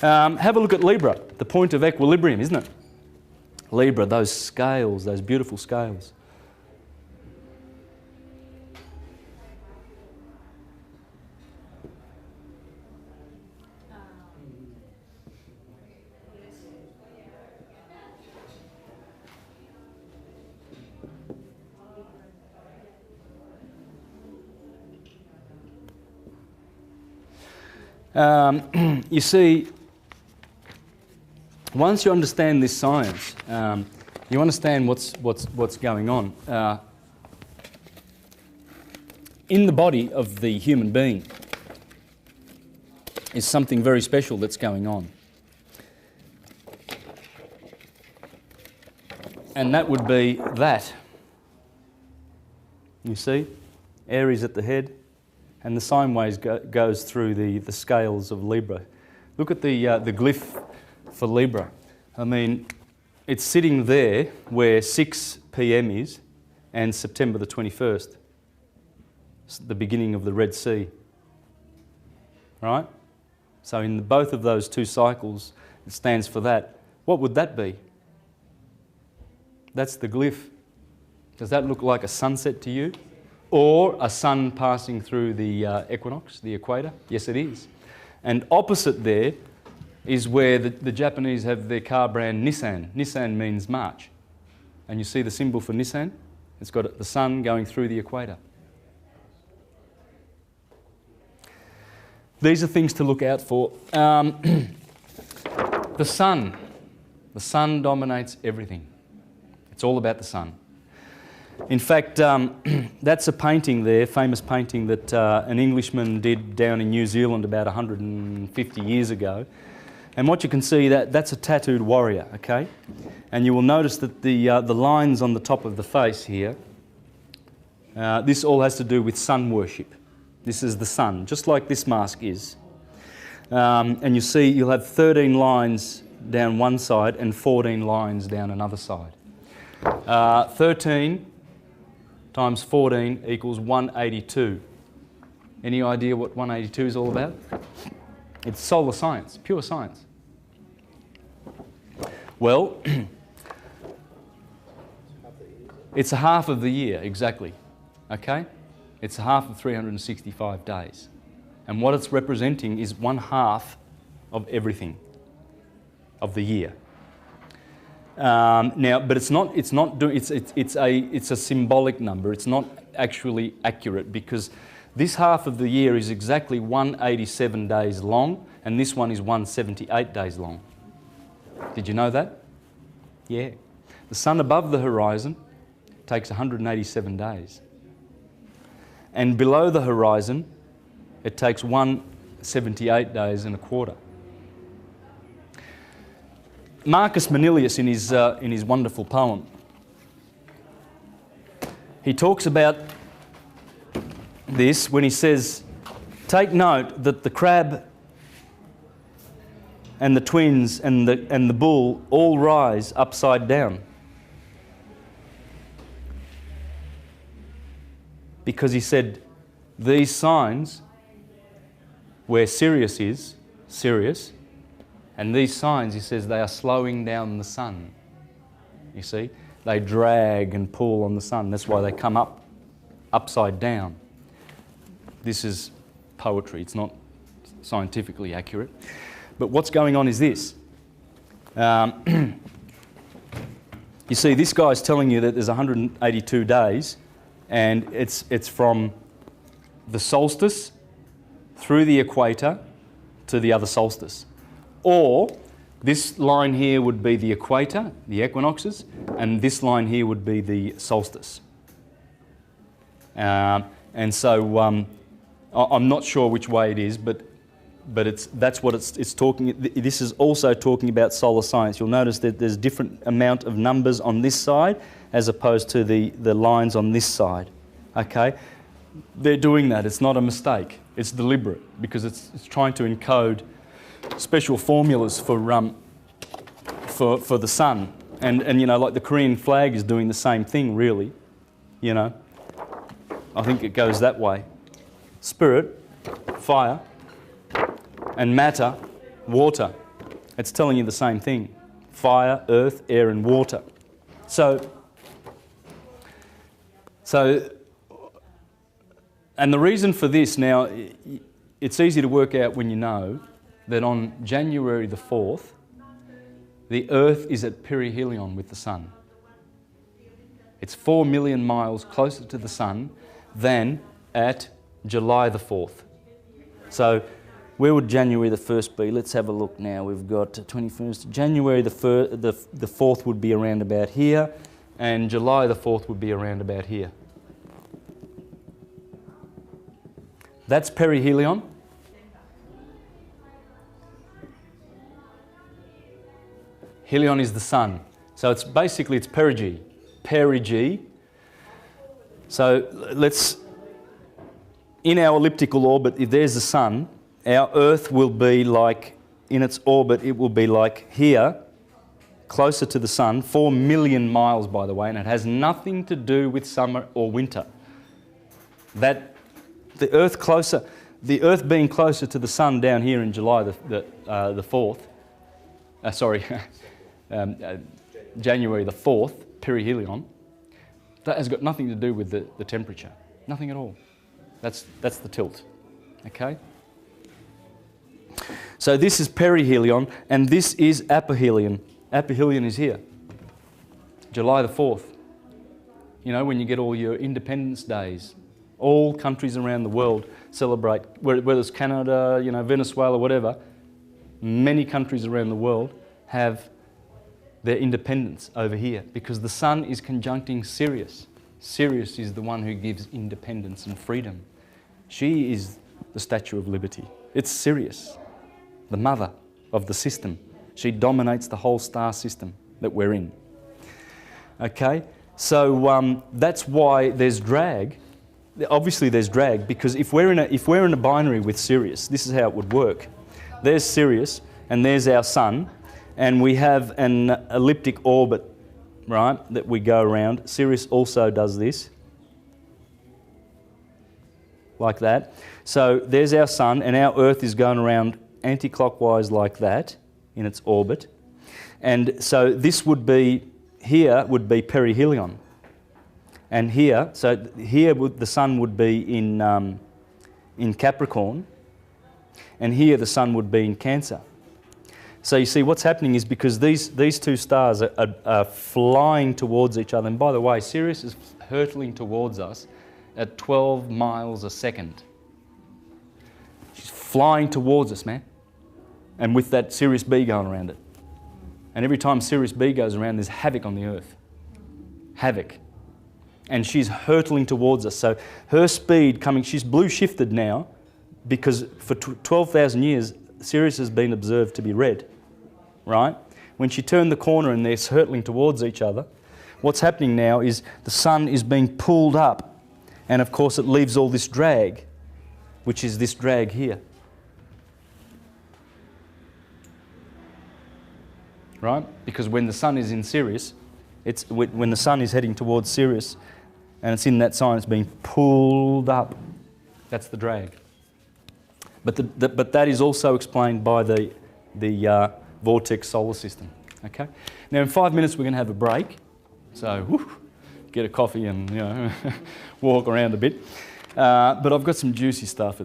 Have a look at Libra, the point of equilibrium, isn't it? Libra, those scales, those beautiful scales. You see, once you understand this science, you understand what's going on. In the body of the human being is something very special that's going on. And that would be that. You see? Aries at the head, and the sine waves goes through the scales of Libra. Look at the glyph for Libra. I mean, it's sitting there where 6 p.m. is and September the 21st. It's the beginning of the Red Sea. Right? So in both of those two cycles, it stands for that. What would that be? That's the glyph. Does that look like a sunset to you? Or a sun passing through the equinox, the equator? Yes, it is. And opposite there is where the Japanese have their car brand Nissan. Nissan means March. And you see the symbol for Nissan? It's got the sun going through the equator. These are things to look out for. The sun. The sun dominates everything. It's all about the sun. In fact, that's a painting there, famous painting that an Englishman did down in New Zealand about 150 years ago. And what you can see, that's a tattooed warrior, okay? And you will notice that the lines on the top of the face here, this all has to do with sun worship. This is the sun, just like this mask is. And you see you'll have 13 lines down one side and 14 lines down another side. 13 times 14 equals 182. Any idea what 182 is all about? It's solar science, pure science. Well, it's a half of the year, exactly. Okay? It's a half of 365 days. And what it's representing is 1/2 of everything of the year. Now, but it's a symbolic number. It's not actually accurate because this half of the year is exactly 187 days long, and this one is 178 days long. Did you know that? Yeah. The sun above the horizon takes 187 days. And below the horizon, it takes 178 days and a quarter. Marcus Manilius, in his wonderful poem, he talks about this when he says, take note that the crab and the twins and the bull all rise upside down. Because he said, these signs, where Sirius is, Sirius, and these signs, he says, they are slowing down the sun. You see? They drag and pull on the sun. That's why they come up, upside down. This is poetry. It's not scientifically accurate. But what's going on is this. You see, this guy's telling you that there's 182 days, and it's from the solstice through the equator to the other solstice. Or this line here would be the equator, the equinoxes, and this line here would be the solstice. And so I'm not sure which way it is, but that's what it's talking. This is also talking about solar science. You'll notice that there's different amount of numbers on this side as opposed to the lines on this side. Okay, they're doing that. It's not a mistake. It's deliberate because it's trying to encode special formulas for the sun. And you know, like the Korean flag is doing the same thing, really. You know, I think it goes that way. Spirit, fire, and matter, water. It's telling you the same thing. Fire, earth, air, and water. So, and the reason for this now, it's easy to work out when you know that on January the 4th, the Earth is at perihelion with the Sun. It's 4 million miles closer to the Sun than at July the 4th. So where would January the 1st be? Let's have a look now. We've got 21st. January the 4th would be around about here, and July the 4th would be around about here. That's perihelion. Helion is the Sun. So it's basically, it's perigee. Perigee. So let's, in our elliptical orbit, if there's the Sun, our Earth will be like, in its orbit, it will be like here, closer to the Sun, 4 million miles, by the way, and it has nothing to do with summer or winter. That the Earth being closer to the Sun down here in July the 4th, January the 4th, perihelion, that has got nothing to do with the temperature. Nothing at all. That's the tilt. Okay? So this is perihelion, and this is aphelion. Aphelion is here. July the 4th. You know, when you get all your Independence Days, all countries around the world celebrate, whether it's Canada, you know, Venezuela, whatever, many countries around the world have their independence over here because the Sun is conjuncting Sirius. Sirius is the one who gives independence and freedom. She is the Statue of Liberty. It's Sirius, the mother of the system. She dominates the whole star system that we're in. Okay, so that's why there's drag. Obviously there's drag because if we're in a binary with Sirius, this is how it would work. There's Sirius and there's our Sun, and we have an elliptic orbit, right, that we go around. Sirius also does this, like that. So there's our Sun, and our Earth is going around anti-clockwise like that in its orbit. And so this would be, here would be perihelion. And here, so here the Sun would be in Capricorn, and here the Sun would be in Cancer. So you see what's happening is because these two stars are flying towards each other. And by the way, Sirius is hurtling towards us at 12 miles a second. She's flying towards us, man. And with that Sirius B going around it. And every time Sirius B goes around, there's havoc on the Earth. Havoc. And she's hurtling towards us. So her speed coming, she's blue shifted now because for 12,000 years, Sirius has been observed to be red, right? When she turned the corner and they're hurtling towards each other, what's happening now is the Sun is being pulled up, and of course it leaves all this drag, which is this drag here. Right? Because when the Sun is in Sirius, when the Sun is heading towards Sirius, and it's in that sign, it's being pulled up. That's the drag. But that is also explained by the vortex solar system. Okay. Now in 5 minutes we're going to have a break, so get a coffee and walk around a bit. But I've got some juicy stuff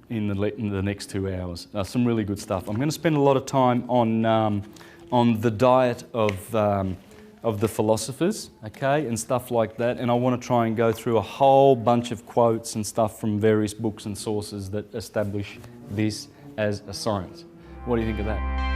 in the next 2 hours. Some really good stuff. I'm going to spend a lot of time on the diet of the philosophers, okay, and stuff like that. And I want to try and go through a whole bunch of quotes and stuff from various books and sources that establish this as a science. What do you think of that?